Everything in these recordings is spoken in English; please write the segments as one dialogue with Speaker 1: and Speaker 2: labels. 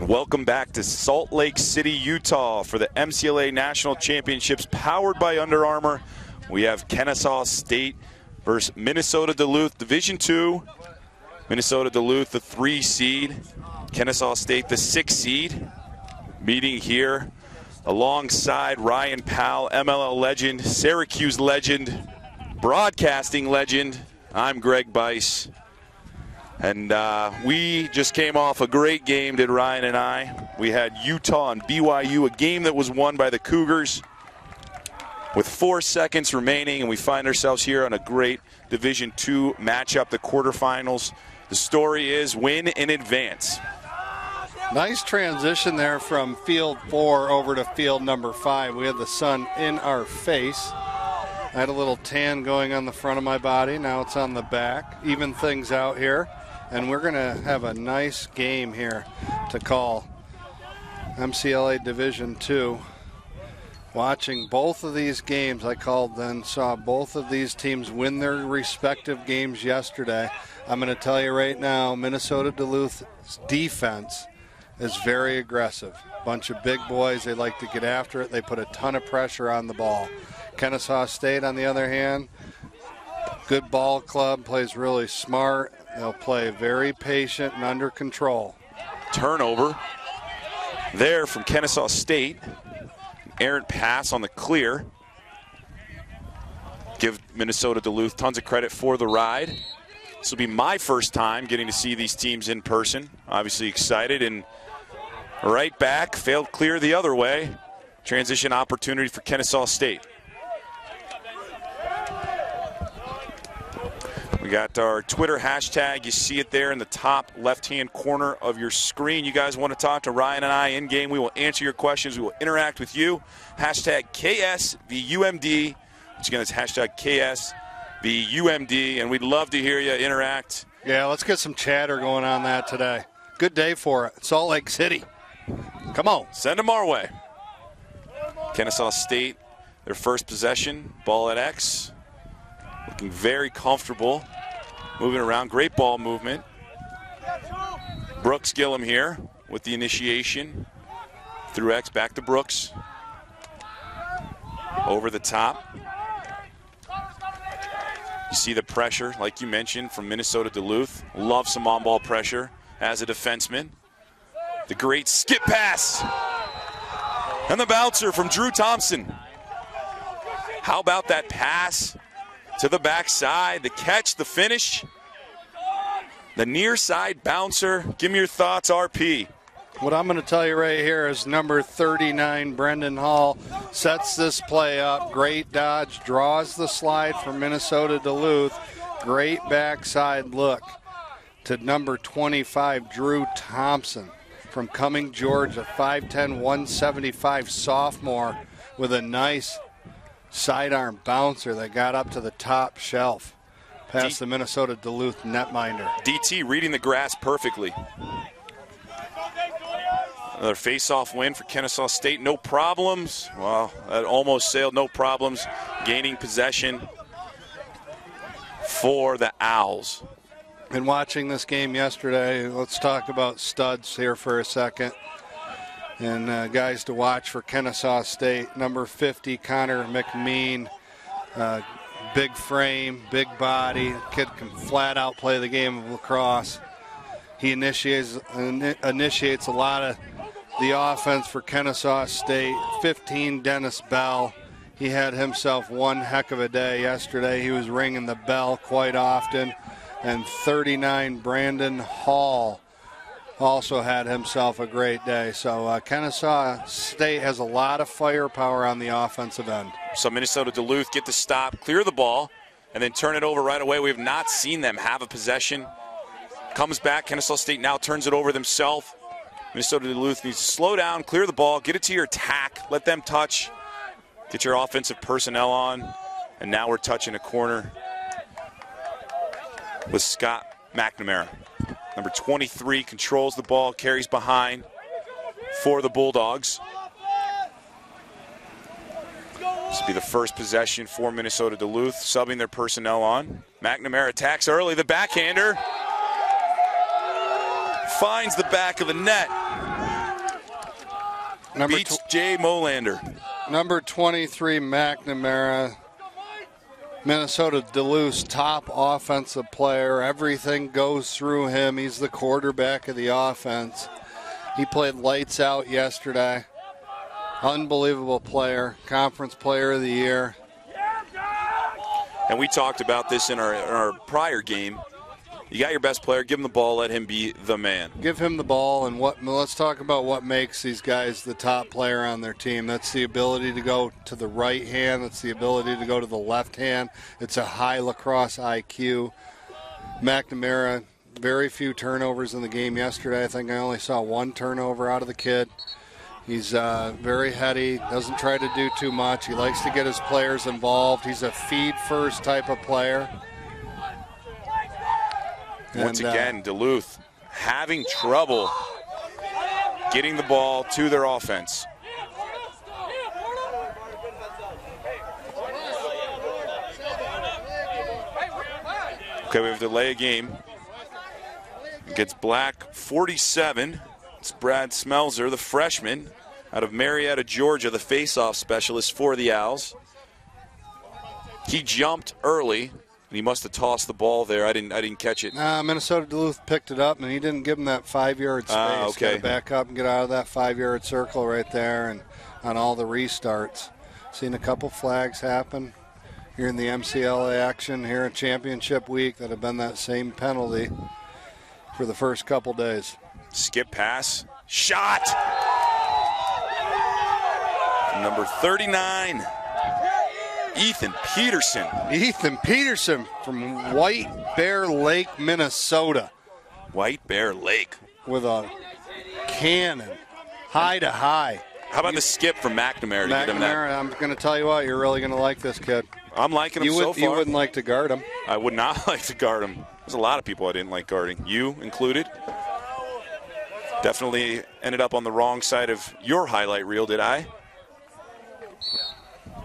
Speaker 1: Welcome back to Salt Lake City, Utah for the MCLA National Championships powered by Under Armour. We have Kennesaw State versus Minnesota Duluth, Division II. Minnesota Duluth, the 3 seed. Kennesaw State, the 6 seed. Meeting here alongside Ryan Powell, MLL legend, Syracuse legend, broadcasting legend. I'm Greg Bice. And we just came off a great game, did Ryan and I. We had Utah and BYU, a game that was won by the Cougars with 4 seconds remaining, and we find ourselves here on a great Division II matchup, the quarterfinals. The story is win in advance.
Speaker 2: Nice transition there from field 4 over to field number 5. We had the sun in our face. I had a little tan going on the front of my body. Now it's on the back. Even things out here. And we're going to have a nice game here to call. MCLA Division II. Watching both of these games, I called then, saw both of these teams win their respective games yesterday. I'm going to tell you right now, Minnesota Duluth's defense is very aggressive. Bunch of big boys. They like to get after it. They put a ton of pressure on the ball. Kennesaw State, on the other hand, good ball club, plays really smart. They'll play very patient and under control.
Speaker 1: Turnover there from Kennesaw State. Errant pass on the clear. Give Minnesota Duluth tons of credit for the ride. This will be my first time getting to see these teams in person. Obviously excited, and right back, failed clear the other way. Transition opportunity for Kennesaw State. We got our Twitter hashtag. You see it there in the top left-hand corner of your screen. You guys want to talk to Ryan and I in-game, we will answer your questions. We will interact with you. Hashtag KSVUMD. Which again is hashtag KSVUMD. And we'd love to hear you interact.
Speaker 2: Yeah, let's get some chatter going on that today. Good day for it. Salt Lake City. Come on.
Speaker 1: Send them our way. Kennesaw State, their first possession. Ball at X. Looking very comfortable. Moving around. Great ball movement. Brooks Gillum here with the initiation. Through X, back to Brooks. Over the top. You see the pressure, like you mentioned, from Minnesota Duluth. Love some on-ball pressure as a defenseman. The great skip pass. And the bouncer from Drew Thompson. How about that pass to the backside? The catch, the finish. The near side bouncer. Give me your thoughts, RP.
Speaker 2: What I'm going to tell you right here is number 39, Brendan Hall, sets this play up. Great dodge, draws the slide for Minnesota Duluth. Great backside look to number 25, Drew Thompson from Cumming, Georgia, 5'10", 175 sophomore with a nice sidearm bouncer that got up to the top shelf past the Minnesota Duluth netminder.
Speaker 1: DT reading the grass perfectly. Another face-off win for Kennesaw State. No problems. Well, that almost sailed. No problems. Gaining possession for the Owls.
Speaker 2: And watching this game yesterday, let's talk about studs here for a second. And guys to watch for Kennesaw State. Number 50, Connor McMean. Big frame, big body. Kid can flat out play the game of lacrosse. He initiates a lot of the offense for Kennesaw State. 15, Dennis Bell. He had himself one heck of a day yesterday. He was ringing the bell quite often. And 39, Brandon Hall, also had himself a great day. So Kennesaw State has a lot of firepower on the offensive end.
Speaker 1: So Minnesota Duluth get the stop, clear the ball, and then turn it over right away. We have not seen them have a possession. Comes back, Kennesaw State now turns it over themselves. Minnesota Duluth needs to slow down, clear the ball, get it to your attack, let them touch, get your offensive personnel on, and now we're touching a corner with Scott McNamara. Number 23 controls the ball, carries behind for the Bulldogs. This will be the first possession for Minnesota Duluth, subbing their personnel on. McNamara attacks early, the backhander. Finds the back of the net. beats Jay Molander.
Speaker 2: Number 23, McNamara. Minnesota Duluth's top offensive player. Everything goes through him. He's the quarterback of the offense. He played lights out yesterday. Unbelievable player. Conference player of the year.
Speaker 1: And we talked about this in our prior game. You got your best player, give him the ball, let him be the man.
Speaker 2: Give him the ball, and let's talk about what makes these guys the top player on their team. That's the ability to go to the right hand. That's the ability to go to the left hand. It's a high lacrosse IQ. McNamara, very few turnovers in the game yesterday. I think I only saw one turnover out of the kid. He's very heady, doesn't try to do too much. He likes to get his players involved. He's a feed-first type of player.
Speaker 1: Once again, Duluth having trouble getting the ball to their offense. Okay, we have to delay a game. It gets Black 47. It's Brad Smelzer, the freshman out of Marietta, Georgia, the face-off specialist for the Owls. He jumped early. And he must have tossed the ball there. I didn't catch it.
Speaker 2: Minnesota Duluth picked it up, and he didn't give him that 5-yard space.
Speaker 1: Okay.
Speaker 2: Got to back up and get out of that 5-yard circle right there, and on all the restarts. Seen a couple flags happen here in the MCLA action here in championship week that have been that same penalty for the first couple days.
Speaker 1: Skip pass. Shot! Number 39. Ethan Peterson.
Speaker 2: Ethan Peterson from White Bear Lake, Minnesota.
Speaker 1: White Bear Lake.
Speaker 2: With a cannon, high to high.
Speaker 1: How about the skip from McNamara to get him that?
Speaker 2: McNamara, I'm going to tell you what, you're really going to like this kid.
Speaker 1: I'm liking him so far.
Speaker 2: You wouldn't like to guard him.
Speaker 1: I would not like to guard him. There's a lot of people I didn't like guarding. You included. Definitely ended up on the wrong side of your highlight reel, did I?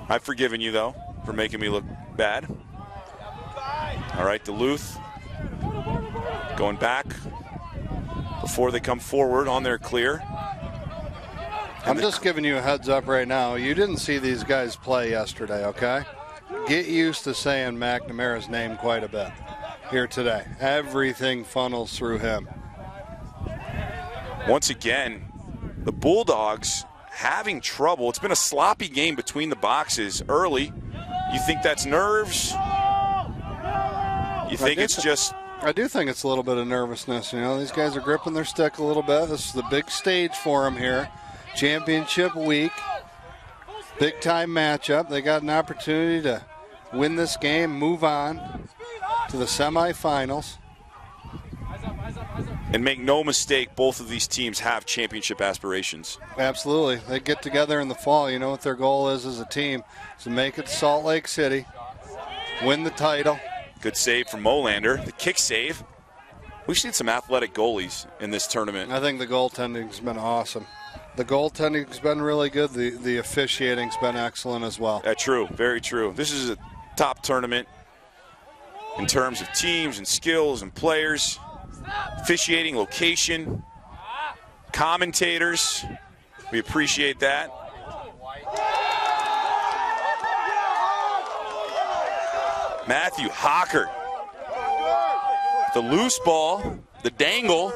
Speaker 1: I've forgiven you, though, for making me look bad. All right, Duluth going back before they come forward on their clear.
Speaker 2: I'm just giving you a heads up right now. You didn't see these guys play yesterday, okay? Get used to saying McNamara's name quite a bit here today. Everything funnels through him.
Speaker 1: Once again, the Bulldogs having trouble. It's been a sloppy game between the boxes early. You think that's nerves? You think it's just...
Speaker 2: I do think it's a little bit of nervousness. You know, these guys are gripping their stick a little bit. This is the big stage for them here. Championship week. Big-time matchup. They got an opportunity to win this game, move on to the semifinals.
Speaker 1: And make no mistake, both of these teams have championship aspirations.
Speaker 2: Absolutely. They get together in the fall. You know what their goal is as a team? Is to make it to Salt Lake City, win the title.
Speaker 1: Good save from Molander. The kick save. We've seen some athletic goalies in this tournament.
Speaker 2: I think the goaltending's been awesome. The goaltending's been really good. The officiating's been excellent as well.
Speaker 1: True. Very true. This is a top tournament in terms of teams and skills and players. Officiating, location, commentators. We appreciate that. Matthew Hockert. The loose ball, the dangle.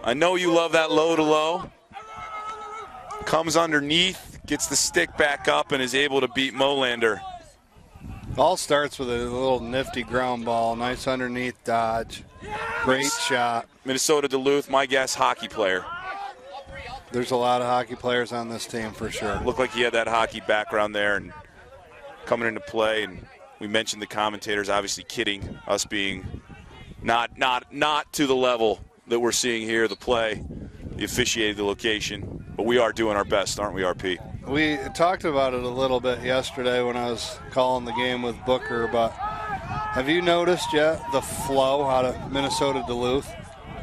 Speaker 1: I know you love that low to low. Comes underneath, gets the stick back up, and is able to beat Molander.
Speaker 2: All starts with a little nifty ground ball. Nice underneath dodge. Great shot.
Speaker 1: Minnesota Duluth, my guess, hockey player.
Speaker 2: There's a lot of hockey players on this team for sure.
Speaker 1: Looked like he had that hockey background there and coming into play. And we mentioned the commentators obviously kidding us being not to the level that we're seeing here, the play, the officiating, the location. But we are doing our best, aren't we, RP?
Speaker 2: We talked about it a little bit yesterday when I was calling the game with Booker, but have you noticed yet the flow out of Minnesota Duluth?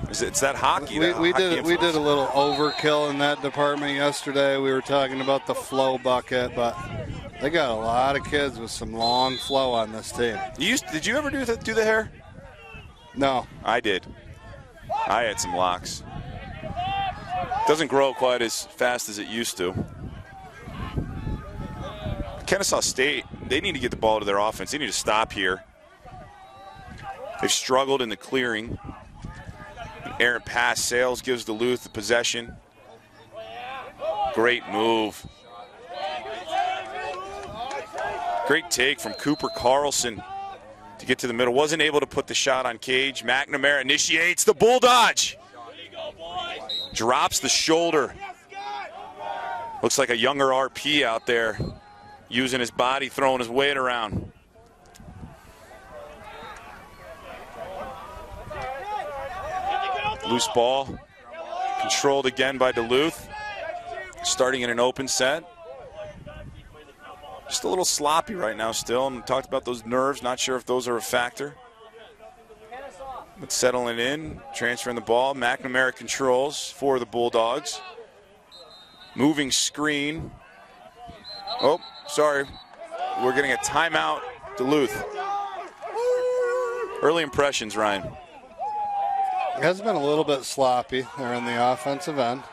Speaker 1: It's that hockey.
Speaker 2: We did a little overkill in that department yesterday. We were talking about the flow bucket, but they got a lot of kids with some long flow on this team.
Speaker 1: Did you ever do the hair?
Speaker 2: No.
Speaker 1: I did. I had some locks. Doesn't grow quite as fast as it used to. Kennesaw State, they need to get the ball to their offense. They need to stop here. They've struggled in the clearing. An errant pass, Sales gives Duluth the possession. Great move. Great take from Cooper Carlson to get to the middle. Wasn't able to put the shot on cage. McNamara initiates the bull dodge. Drops the shoulder. Looks like a younger RP out there, using his body, throwing his weight around. Loose ball. Controlled again by Duluth. Starting in an open set. Just a little sloppy right now still. And we talked about those nerves. Not sure if those are a factor. But settling in, transferring the ball. McNamara controls for the Bulldogs. Moving screen. Oh, sorry. We're getting a timeout, Duluth. Early impressions, Ryan.
Speaker 2: It has been a little bit sloppy there in the offensive end.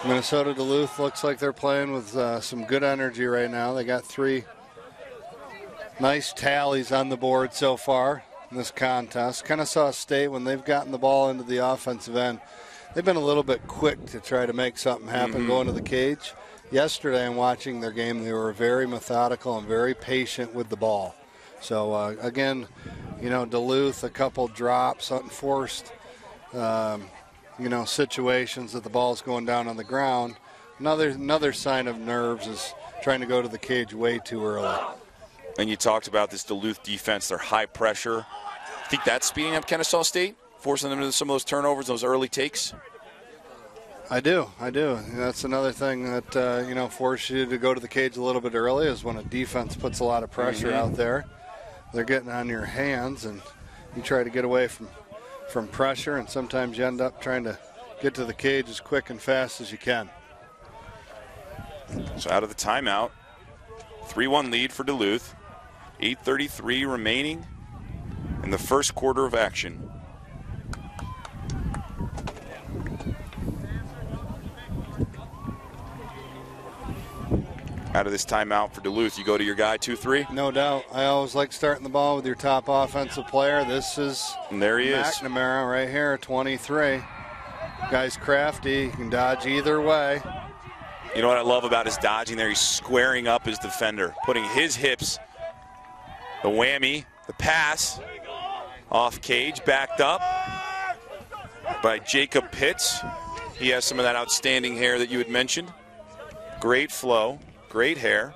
Speaker 2: Minnesota Duluth looks like they're playing with some good energy right now. They got 3 nice tallies on the board so far in this contest. Kennesaw State, when they've gotten the ball into the offensive end, they've been a little bit quick to try to make something happen going to the cage. Yesterday in watching their game, they were very methodical and very patient with the ball. So, again, you know, Duluth, a couple drops, unforced, you know, situations that the ball's going down on the ground. Another sign of nerves is trying to go to the cage way too early.
Speaker 1: And you talked about this Duluth defense, their high pressure. I think that's speeding up Kennesaw State, forcing them into some of those turnovers, those early takes.
Speaker 2: I do. And that's another thing that, you know, forces you to go to the cage a little bit early is when a defense puts a lot of pressure out there. They're getting on your hands, and you try to get away from pressure, and sometimes you end up trying to get to the cage as quick and fast as you can.
Speaker 1: So out of the timeout, 3-1 lead for Duluth. 8:33 remaining in the first quarter of action. Out of this timeout for Duluth, you go to your guy, 2-3?
Speaker 2: No doubt. I always like starting the ball with your top offensive player. This is
Speaker 1: and there he
Speaker 2: McNamara right here, 23. Guy's crafty. He can dodge either way.
Speaker 1: You know what I love about his dodging there? He's squaring up his defender, putting his hips, the whammy, the pass, off cage, backed up by Jacob Pitts. He has some of that outstanding hair that you had mentioned. Great flow. Great hair.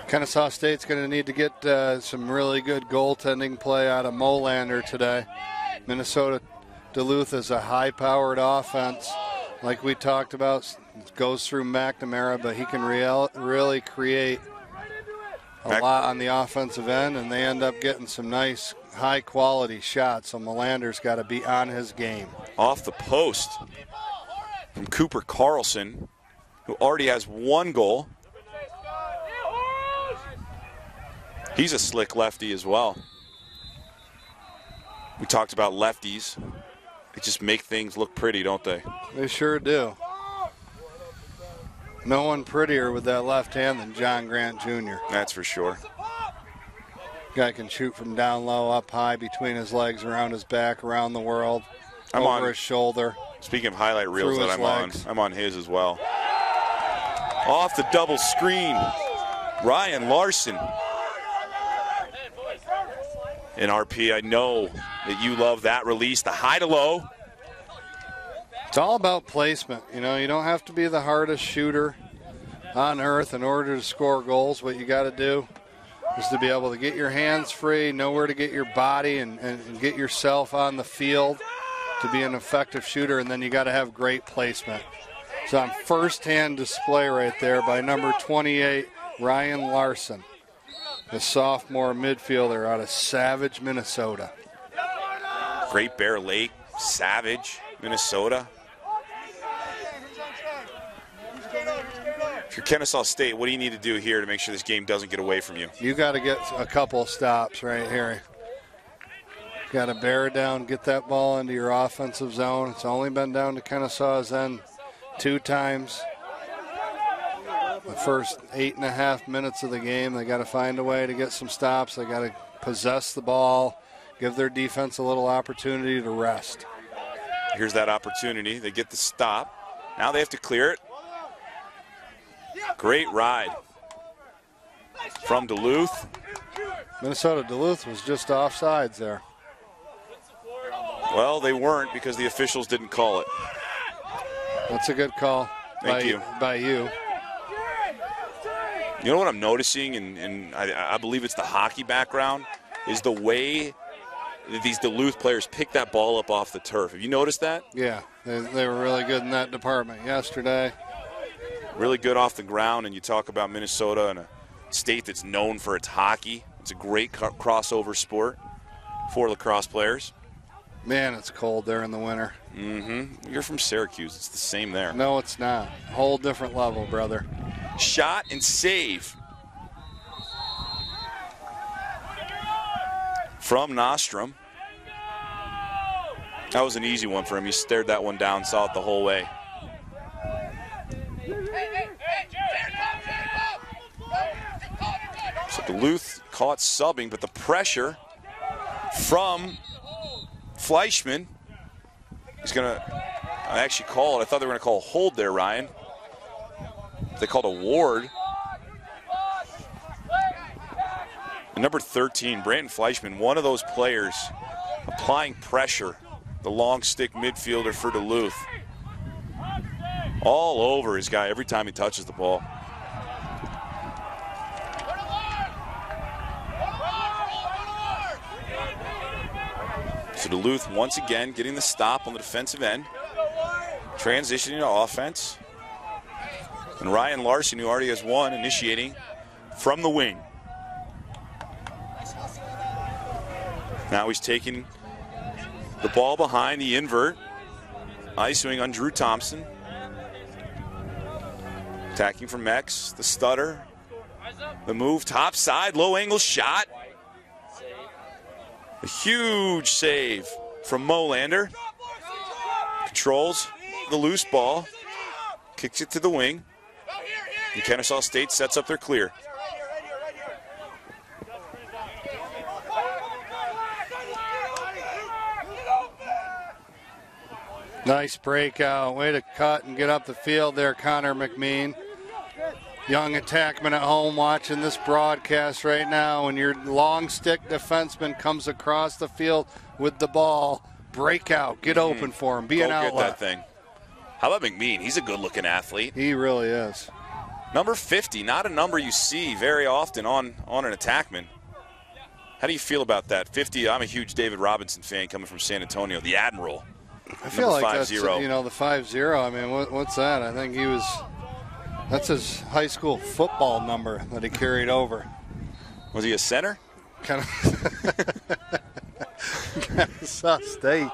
Speaker 2: Kennesaw State's going to need to get some really good goaltending play out of Molander today. Minnesota Duluth is a high-powered offense. Like we talked about, it goes through McNamara, but he can really create a lot on the offensive end, and they end up getting some nice high-quality shots, so Melander's got to be on his game.
Speaker 1: Off the post from Cooper Carlson, who already has 1 goal. He's a slick lefty as well. We talked about lefties. They just make things look pretty, don't they?
Speaker 2: They sure do. No one prettier with that left hand than John Grant Jr.
Speaker 1: That's for sure.
Speaker 2: Guy can shoot from down low, up high, between his legs, around his back, around the world, over his shoulder.
Speaker 1: Speaking of highlight reels that I'm on his as well. Off the double screen, Ryan Larson. In RP, I know that you love that release, the high to low.
Speaker 2: It's all about placement. You know, you don't have to be the hardest shooter on earth in order to score goals. What you got to do is to be able to get your hands free, know where to get your body and get yourself on the field to be an effective shooter, and then you got to have great placement. So on first-hand display right there by number 28, Ryan Larson, the sophomore midfielder out of Savage, Minnesota.
Speaker 1: Great Bear Lake, Savage, Minnesota. If you're Kennesaw State, what do you need to do here to make sure this game doesn't get away from you?
Speaker 2: You got to get a couple stops right here. Got to bear down, get that ball into your offensive zone. It's only been down to Kennesaw's end 2 times. The first 8.5 minutes of the game, they got to find a way to get some stops. They got to possess the ball, give their defense a little opportunity to rest.
Speaker 1: Here's that opportunity. They get the stop. Now they have to clear it. Great ride from Duluth.
Speaker 2: Minnesota Duluth was just offsides there.
Speaker 1: Well, they weren't because the officials didn't call it.
Speaker 2: That's a good call by you.
Speaker 1: You know what I'm noticing, and I believe it's the hockey background, is the way that these Duluth players pick that ball up off the turf. Have you noticed that?
Speaker 2: Yeah, they were really good in that department yesterday.
Speaker 1: Really good off the ground, and you talk about Minnesota and a state that's known for its hockey. It's a great crossover sport for lacrosse players.
Speaker 2: Man, it's cold there in the winter.
Speaker 1: Mm-hmm. You're from Syracuse. It's the same there.
Speaker 2: No, it's not. Whole different level, brother.
Speaker 1: Shot and save from Nostrom. That was an easy one for him. He stared that one down, saw it the whole way. So Duluth caught subbing, but the pressure from Fleischman is going to actually call it. I thought they were going to call a hold there, Ryan. They called a ward. And number 13, Brandon Fleischman, one of those players applying pressure, the long stick midfielder for Duluth. All over his guy every time he touches the ball. So Duluth once again getting the stop on the defensive end, transitioning to offense. And Ryan Larson, who already has one, initiating from the wing. Now he's taking the ball behind the invert, ice-wing on Drew Thompson. Attacking from Mex, the stutter, the move, top side, low angle shot. A huge save from Molander. Controls the loose ball, kicks it to the wing. And Kennesaw State sets up their clear.
Speaker 2: Nice breakout. Way to cut and get up the field there, Connor McMean. Young attackman at home watching this broadcast right now, and your long stick defenseman comes across the field with the ball. Breakout. Get open for him. Be an outlet.
Speaker 1: Go get that thing. How about McMean? He's a good-looking athlete.
Speaker 2: He really is.
Speaker 1: Number 50, not a number you see very often on an attackman. How do you feel about that? 50, I'm a huge David Robinson fan coming from San Antonio, the Admiral.
Speaker 2: I feel like that's,
Speaker 1: 5-0.
Speaker 2: you know, the 5-0. I mean, what's that? I think that's his high school football number that he carried over.
Speaker 1: Was he a center?
Speaker 2: Kind of. Kennesaw State.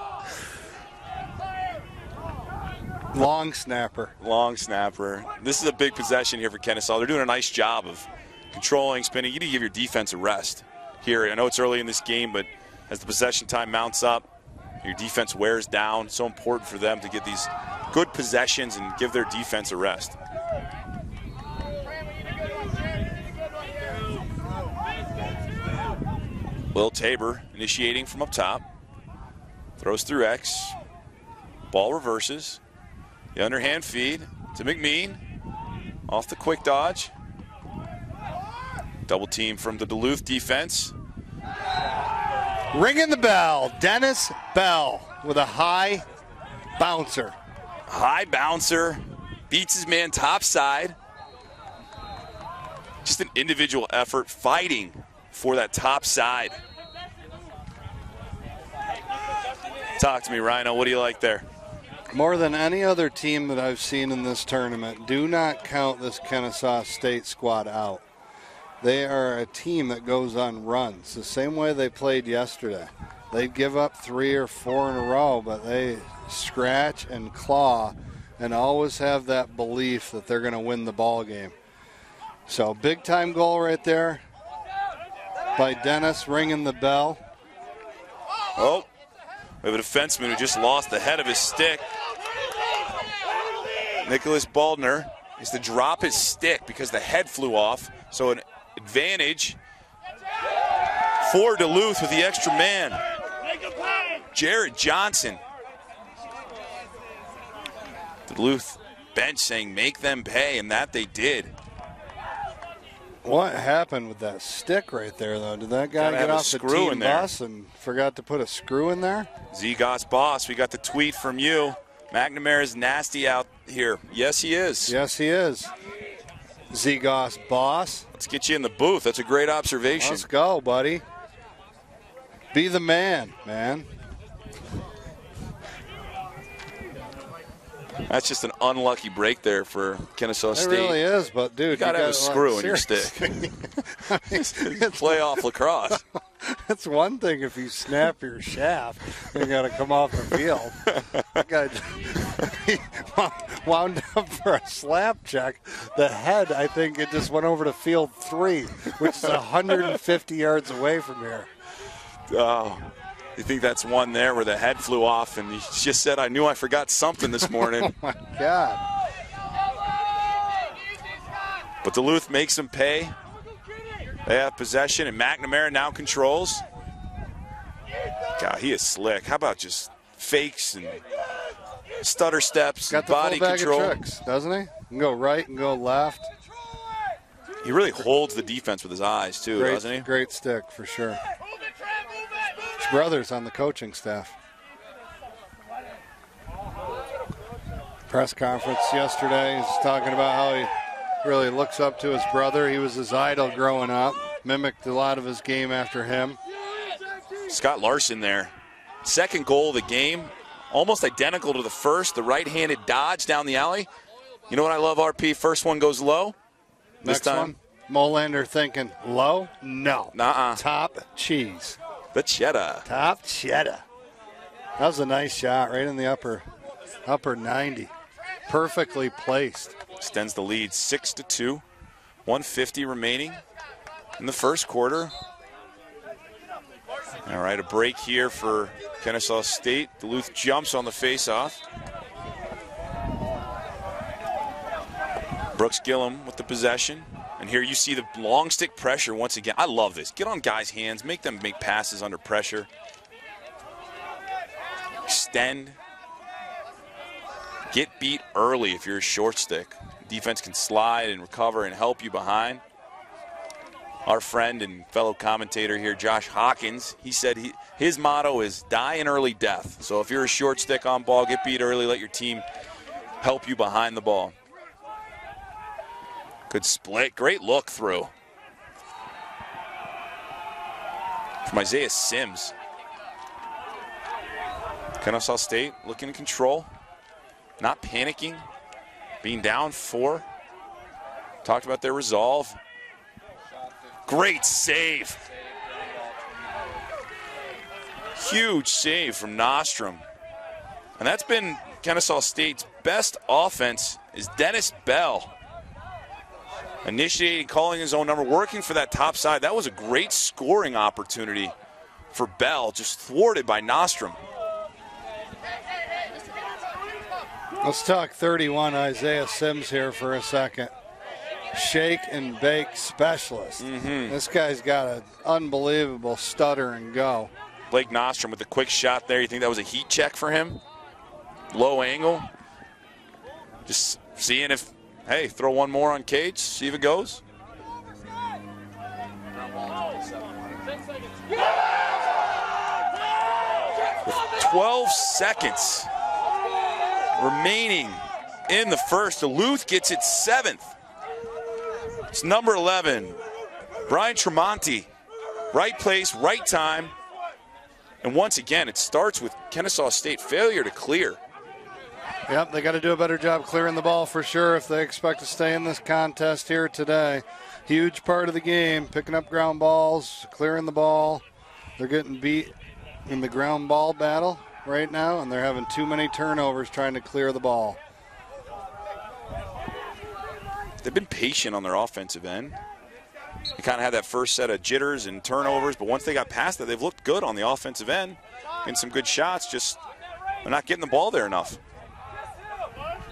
Speaker 2: Long snapper.
Speaker 1: Long snapper. This is a big possession here for Kennesaw. They're doing a nice job of controlling, spinning. You need to give your defense a rest here. I know it's early in this game, but as the possession time mounts up, your defense wears down. So important for them to get these good possessions and give their defense a rest. Will Tabor initiating from up top. Throws through X. Ball reverses. The underhand feed to McMean. Off the quick dodge. Double team from the Duluth defense.
Speaker 2: Ringing the bell. Dennis Bell with a high bouncer.
Speaker 1: High bouncer. Beats his man top side. Just an individual effort fighting for that top side. Talk to me, Rhino. What do you like there?
Speaker 2: More than any other team that I've seen in this tournament, do not count this Kennesaw State squad out. They are a team that goes on runs, the same way they played yesterday. They give up 3 or 4 in a row, but they scratch and claw and always have that belief that they're going to win the ball game. So big time goal right there by Dennis, ringing the bell.
Speaker 1: Oh, we have a defenseman who just lost the head of his stick. Nicholas Baldner is to drop his stick because the head flew off. So an advantage for Duluth with the extra man. Jared Johnson. Duluth bench saying make them pay, and that they did.
Speaker 2: What happened with that stick right there, though? Did that guy get off the team bus and forgot to put a screw in there?
Speaker 1: Z-Goss Boss, we got the tweet from you. McNamara is nasty out here. Yes, he is.
Speaker 2: Yes, he is. Z-Goss Boss.
Speaker 1: Let's get you in the booth. That's a great observation.
Speaker 2: Let's go, buddy. Be the man, man.
Speaker 1: That's just an unlucky break there for Kennesaw State.
Speaker 2: It really is, but, dude,
Speaker 1: you got to have a screw in your stick.
Speaker 2: It's
Speaker 1: playoff lacrosse.
Speaker 2: It's one thing if you snap your shaft, you got to come off the field. That guy wound up for a slap check. The head, I think, it just went over to field 3, which is 150 yards away from here.
Speaker 1: Oh. You think that's one there where the head flew off and he just said, I knew I forgot something this morning.
Speaker 2: Oh, my God.
Speaker 1: But Duluth makes them pay. They have possession, and McNamara now controls. God, he is slick. How about just fakes and stutter steps,
Speaker 2: got the
Speaker 1: body
Speaker 2: full bag
Speaker 1: control?
Speaker 2: Of tricks, doesn't he? He can go right and go left.
Speaker 1: He really holds the defense with his eyes, too, doesn't he?
Speaker 2: Great stick, for sure. His brother's on the coaching staff. Press conference yesterday, he's talking about how he really looks up to his brother. He was his idol growing up, mimicked a lot of his game after him.
Speaker 1: Scott Larson there. Second goal of the game, almost identical to the first, the right-handed dodge down the alley. You know what I love, RP? First one goes low.
Speaker 2: Next
Speaker 1: this time,
Speaker 2: Molander thinking, low? No.
Speaker 1: Nuh-uh.
Speaker 2: Top cheese.
Speaker 1: The cheddar.
Speaker 2: Top cheddar. That was a nice shot right in the upper 90. Perfectly placed.
Speaker 1: Extends the lead 6-2. 150 remaining in the first quarter. All right, a break here for Kennesaw State. Duluth jumps on the faceoff. Brooks Gillum with the possession. And here you see the long stick pressure once again. I love this. Get on guys' hands. Make them make passes under pressure. Extend. Get beat early if you're a short stick. Defense can slide and recover and help you behind. Our friend and fellow commentator here, Josh Hawkins, he said his motto is die an early death. So if you're a short stick on ball, get beat early, let your team help you behind the ball. Good split. Great look through from Isaiah Sims. Kennesaw State looking in control. Not panicking. Being down 4. Talked about their resolve. Great save. Huge save from Nostrom. And that's been Kennesaw State's best offense is Dennis Bell. Initiating, calling his own number, working for that top side. That was a great scoring opportunity for Bell, just thwarted by Nostrom.
Speaker 2: Let's talk 31 Isaiah Sims here for a second. Shake and bake specialist. This guy's got an unbelievable stutter and go.
Speaker 1: Blake Nostrom with a quick shot there. You think that was a heat check for him? Low angle. Just seeing if, hey, throw one more on Cage, see if it goes. With 12 seconds remaining in the first, Duluth gets its 7th. It's number 11, Brian Tremonti. Right place, right time. And once again, it starts with Kennesaw State failure to clear.
Speaker 2: Yep, they got to do a better job clearing the ball for sure if they expect to stay in this contest here today. Huge part of the game, picking up ground balls, clearing the ball. They're getting beat in the ground ball battle right now, and they're having too many turnovers trying to clear the ball.
Speaker 1: they've been patient on their offensive end. They kind of had that first set of jitters and turnovers, but once they got past that, they've looked good on the offensive end. Getting some good shots, just they're not getting the ball there enough.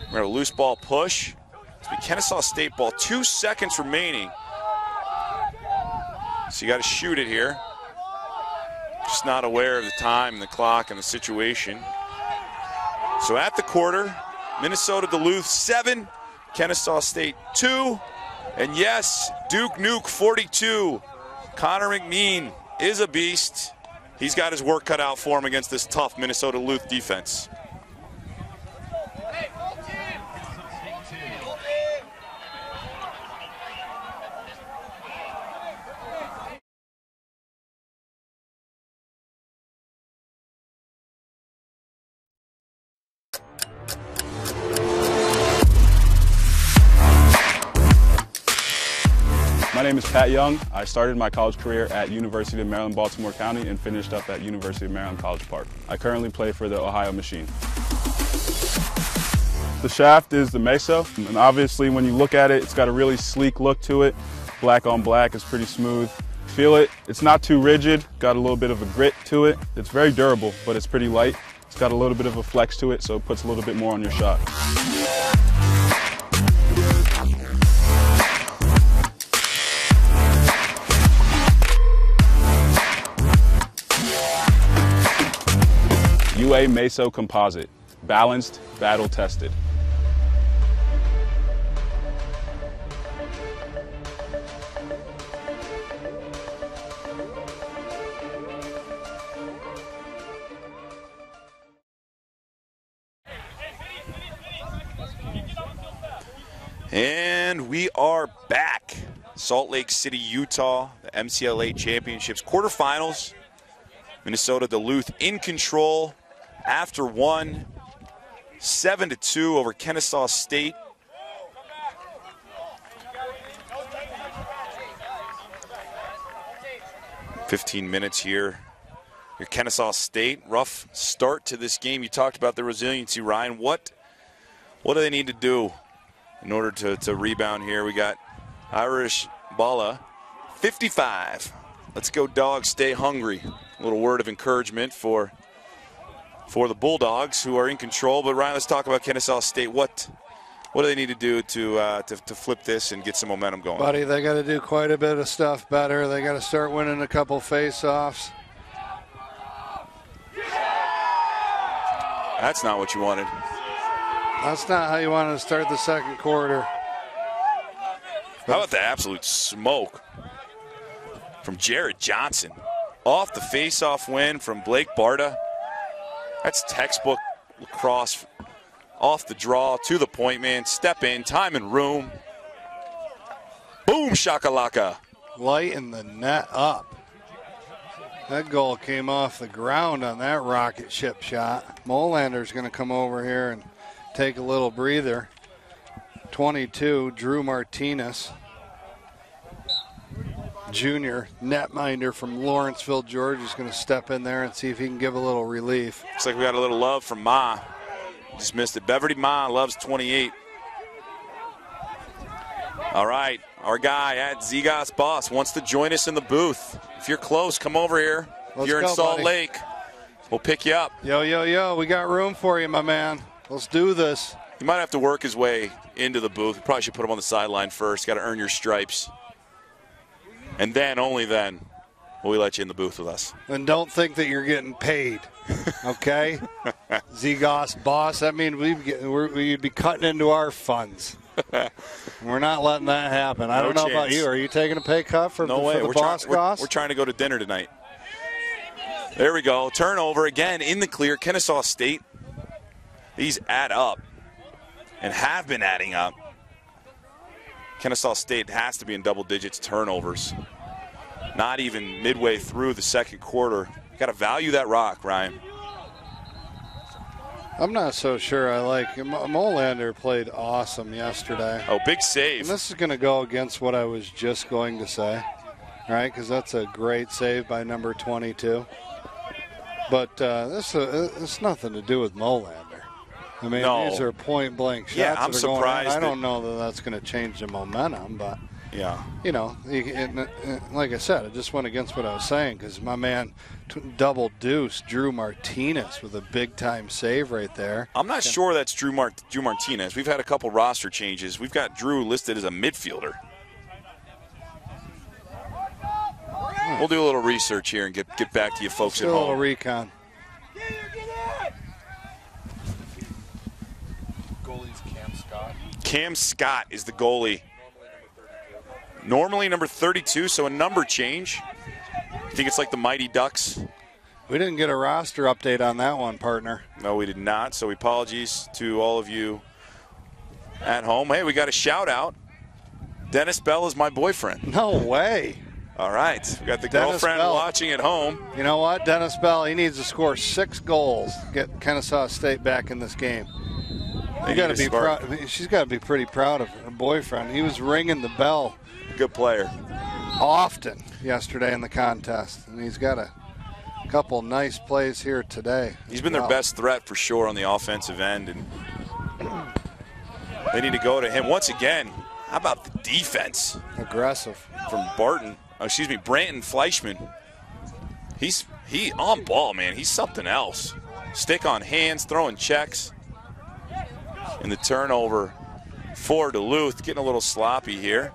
Speaker 1: We're going to loose ball push. It's be Kennesaw State ball, 2 seconds remaining. So you got to shoot it here. Just not aware of the time and the clock and the situation. So at the quarter, Minnesota Duluth 7, Kennesaw State 2. And yes, Duke Nuke 42. Connor McMean is a beast. He's got his work cut out for him against this tough Minnesota Duluth defense.
Speaker 3: My name is Pat Young. I started my college career at University of Maryland, Baltimore County, and finished up at University of Maryland, College Park. I currently play for the Ohio Machine. The shaft is the Meso, and obviously when you look at it, it's got a really sleek look to it. Black on black is pretty smooth. Feel it, it's not too rigid, got a little bit of a grit to it. It's very durable, but it's pretty light. It's got a little bit of a flex to it, so it puts a little bit more on your shot. UA Meso Composite, balanced, battle tested.
Speaker 1: And we are back. Salt Lake City, Utah, the MCLA Championships quarterfinals. Minnesota Duluth in control after one, 7-2 over Kennesaw State. "15 minutes here. Your Kennesaw State, rough start to this game. You talked about the resiliency, Ryan. What do they need to do in order to rebound here? We got Irish Balla, 55. Let's go, Dogs. Stay hungry. A little word of encouragement for the Bulldogs, who are in control. But Ryan, let's talk about Kennesaw State. What do they need to do to flip this and get some momentum going?
Speaker 2: Buddy, they got to do quite a bit of stuff better. They got to start winning a couple face-offs.
Speaker 1: That's not what you wanted.
Speaker 2: That's not how you wanted to start the second quarter.
Speaker 1: How about the absolute smoke from Jared Johnson? Off the face-off win from Blake Barta. That's textbook lacrosse. Off the draw, to the point man. Step in, time and room. Boom, shakalaka.
Speaker 2: Lighten the net up. That goal came off the ground on that rocket ship shot. Molander's going to come over here and take a little breather. 22, Drew Martinez. Junior netminder from Lawrenceville, Georgia, is going to step in there and see if he can give a little relief.
Speaker 1: Looks like we got a little love from Ma. Just missed it. Beverly Ma loves 28. All right, our guy at Zigos Boss wants to join us in the booth. If you're close, come over here. If you're in Salt Lake, we'll pick you up.
Speaker 2: Yo, yo, yo, we got room for you, my man. Let's do this.
Speaker 1: He might have to work his way into the booth. We probably should put him on the sideline first. Got to earn your stripes. And then, only then, will we let you in the booth with us.
Speaker 2: And don't think that you're getting paid, okay? Zigos Boss, that means we'd be cutting into our funds. We're not letting that happen. I don't know about you. Are you taking a pay cut for the Boss Goss?
Speaker 1: We're trying to go to dinner tonight. There we go. Turnover again in the clear. Kennesaw State. These add up and have been adding up. Kennesaw State has to be in double digits turnovers. Not even midway through the second quarter. Got to value that rock, Ryan.
Speaker 2: I'm not so sure I like him. Molander played awesome yesterday.
Speaker 1: Oh, big save.
Speaker 2: And this is going to go against what I was just going to say, right? Because that's a great save by number 22. But this has nothing to do with Molander. I mean,
Speaker 1: No.
Speaker 2: these are point-blank shots.
Speaker 1: Yeah, I'm
Speaker 2: that are going
Speaker 1: surprised
Speaker 2: in. I
Speaker 1: that-
Speaker 2: don't know that that's going to change the momentum, but,
Speaker 1: Yeah.
Speaker 2: you know, like I said, it just went against what I was saying because my man double deuce Drew Martinez with a big-time save right there.
Speaker 1: I'm not sure that's Drew Martinez. We've had a couple roster changes. We've got Drew listed as a midfielder. We'll do a little research here and get back to you folks at
Speaker 2: Do a little
Speaker 1: home.
Speaker 2: recon.
Speaker 4: Goalie's Cam Scott.
Speaker 1: Cam Scott is the goalie. Normally number 32, so a number change. You think it's like the Mighty Ducks?
Speaker 2: We didn't get a roster update on that one, partner.
Speaker 1: No, we did not. So apologies to all of you at home. Hey, we got a shout out. Dennis Bell is my boyfriend.
Speaker 2: No way.
Speaker 1: All right. We got the
Speaker 2: Dennis
Speaker 1: girlfriend
Speaker 2: Bell.
Speaker 1: watching at home.
Speaker 2: You know what? Dennis Bell, he needs to score 6 goals to get Kennesaw State back in this game. You got to be proud. She's got to be pretty proud of her boyfriend. He was ringing the bell
Speaker 1: Good player.
Speaker 2: often yesterday in the contest, and he's got a couple nice plays here today.
Speaker 1: He's been their best threat for sure on the offensive end, and they need to go to him once again. How about the defense
Speaker 2: Aggressive.
Speaker 1: from Branton Fleischman? He on ball, man. He's something else. Stick on hands, throwing checks. And the turnover for Duluth, getting a little sloppy here.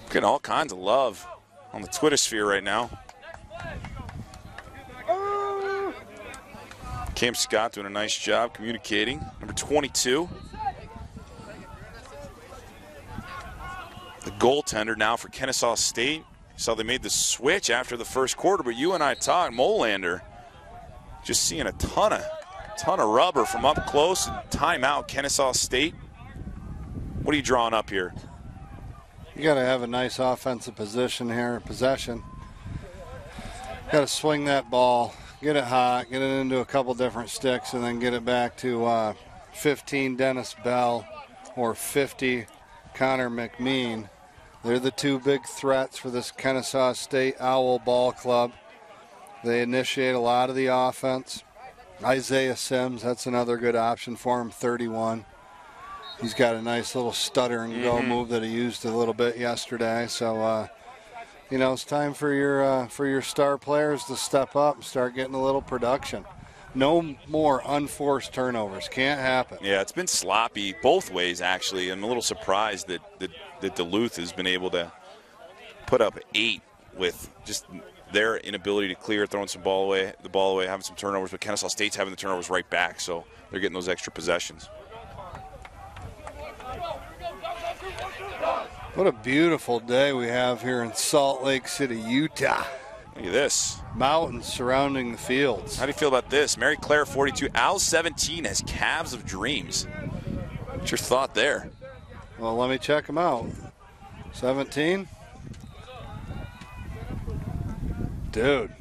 Speaker 1: Getting all kinds of love on the Twitter sphere right now. Cam Scott doing a nice job communicating. Number 22. The goaltender now for Kennesaw State. Saw they made the switch after the first quarter, but you and I talked, Molander, just seeing a ton of rubber from up close. And timeout, Kennesaw State. What are you drawing up here?
Speaker 2: You got to have a nice offensive possession. Got to swing that ball, get it hot, get it into a couple different sticks, and then get it back to 15 Dennis Bell or 50 Connor McMean. They're the two big threats for this Kennesaw State Owl Ball Club. They initiate a lot of the offense. Isaiah Sims, that's another good option for him, 31. He's got a nice little stutter and go move that he used a little bit yesterday. So, you know, it's time for your star players to step up and start getting a little production. No more unforced turnovers. Can't happen.
Speaker 1: Yeah, it's been sloppy both ways, actually. I'm a little surprised that Duluth has been able to put up 8 with just their inability to clear, throwing the ball away, having some turnovers. But Kennesaw State's having the turnovers right back, so they're getting those extra possessions.
Speaker 2: What a beautiful day we have here in Salt Lake City, Utah.
Speaker 1: Look at this.
Speaker 2: Mountains surrounding the fields.
Speaker 1: How do you feel about this? Mary Claire, 42. Al, 17, has calves of dreams. What's your thought there?
Speaker 2: Well, let me check them out. 17. Dude,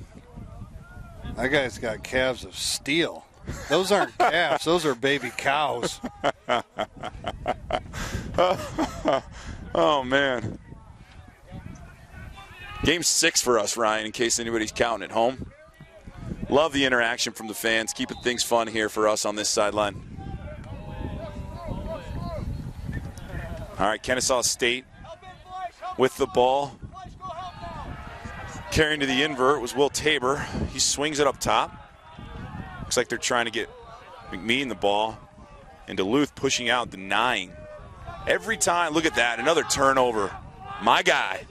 Speaker 2: that guy's got calves of steel. Those aren't calves. Those are baby cows.
Speaker 1: Oh, man. Game 6 for us, Ryan, in case anybody's counting at home. Love the interaction from the fans, keeping things fun here for us on this sideline. All right, Kennesaw State with the ball. Carrying to the invert was Will Tabor. He swings it up top. Looks like they're trying to get McMean the ball. And Duluth pushing out the 9. Every time, look at that, another turnover. My guy,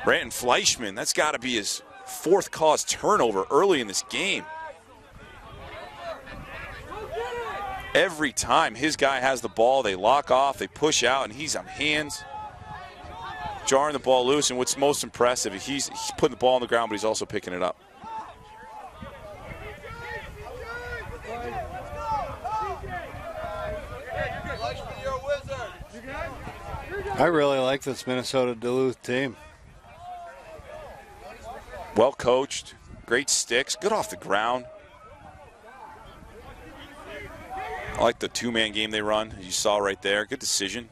Speaker 1: Branton Fleischman, that's got to be his 4th caused turnover early in this game. Every time his guy has the ball, they lock off, they push out, and he's on hands, jarring the ball loose. And what's most impressive, he's putting the ball on the ground, but he's also picking it up.
Speaker 2: I really like this Minnesota Duluth team.
Speaker 1: Well coached, great sticks, good off the ground. I like the 2-man game they run, as you saw right there. Good decision.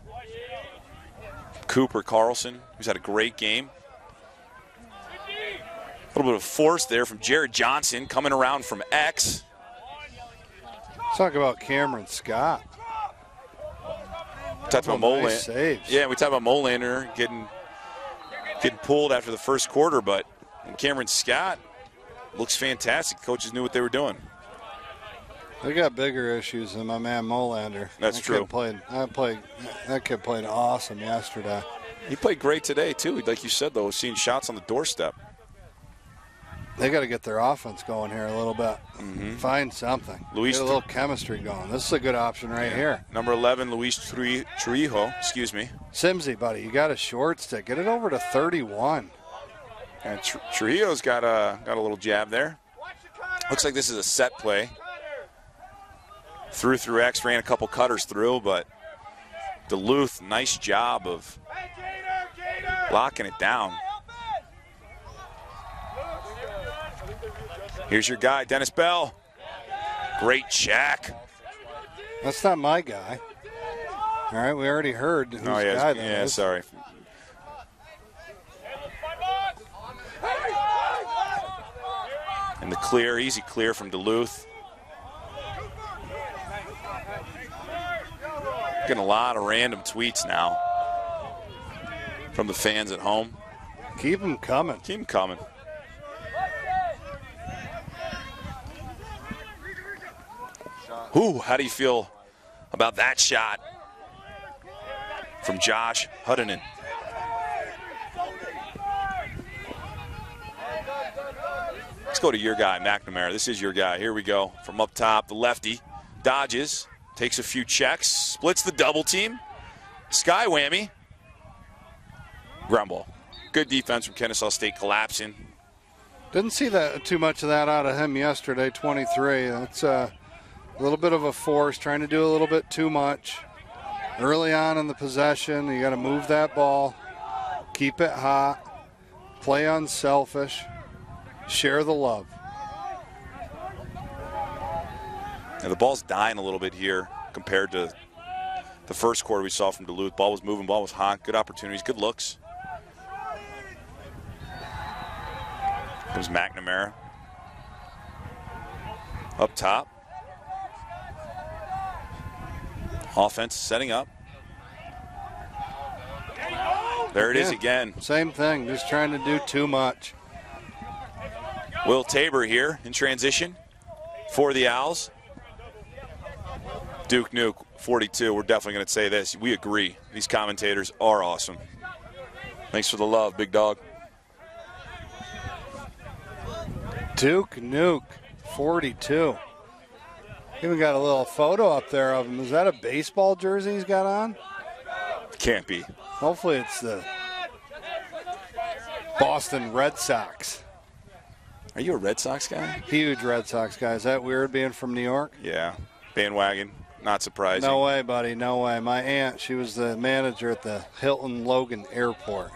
Speaker 1: Cooper Carlson, who's had a great game. little bit of force there from Jared Johnson coming around from X.
Speaker 2: Let's talk about Cameron Scott.
Speaker 1: We talked about
Speaker 2: Nice saves.
Speaker 1: Yeah, we talked about Molander getting pulled after the first quarter, but Cameron Scott looks fantastic. Coaches knew what they were doing.
Speaker 2: They got bigger issues than my man Molander.
Speaker 1: That's true.
Speaker 2: That kid played awesome yesterday.
Speaker 1: He played great today, too. Like you said, though, seeing shots on the doorstep.
Speaker 2: They got to get their offense going here a little bit. Find something. Get a little chemistry going. This is a good option right here.
Speaker 1: Number 11, Luis Trujillo. Excuse me.
Speaker 2: Simsy, buddy, you got a short stick. Get it over to 31.
Speaker 1: And Trujillo's got a little jab there. Looks like this is a set play. Through X, ran a couple cutters through, but Duluth, nice job of locking it down. Here's your guy, Dennis Bell. Great check.
Speaker 2: That's not my guy. All right, we already heard whose guy that is.
Speaker 1: Sorry. And the clear, easy clear from Duluth. Getting a lot of random tweets now from the fans at home.
Speaker 2: Keep them coming.
Speaker 1: Keep them coming. Ooh, how do you feel about that shot from Josh Huddenin? Let's go to your guy, McNamara. This is your guy. Here we go. From up top, the lefty dodges, takes a few checks, splits the double team. Sky whammy. Ground ball. Good defense from Kennesaw State collapsing.
Speaker 2: Didn't see that too much of that out of him yesterday, 23. That's a little bit of a force, trying to do a little bit too much. Early on in the possession, you got to move that ball, keep it hot, play unselfish, share the love.
Speaker 1: And the ball's dying a little bit here compared to the first quarter we saw from Duluth. Ball was moving, ball was hot, good opportunities, good looks. Comes McNamara. Up top. Offense setting up. There it is again.
Speaker 2: Same thing, just trying to do too much.
Speaker 1: Will Tabor here in transition for the Owls. Duke Nuke, 42. We're definitely going to say this. We agree. These commentators are awesome. Thanks for the love, big dog.
Speaker 2: Duke Nuke, 42. Even got a little photo up there of him. Is that a baseball jersey he's got on?
Speaker 1: Can't be.
Speaker 2: Hopefully it's the Boston Red Sox.
Speaker 1: Are you a Red Sox guy?
Speaker 2: Huge Red Sox guy. Is that weird being from New York?
Speaker 1: Yeah. Bandwagon. Not surprising.
Speaker 2: No way, buddy. No way. My aunt, she was the manager at the Hilton Logan Airport.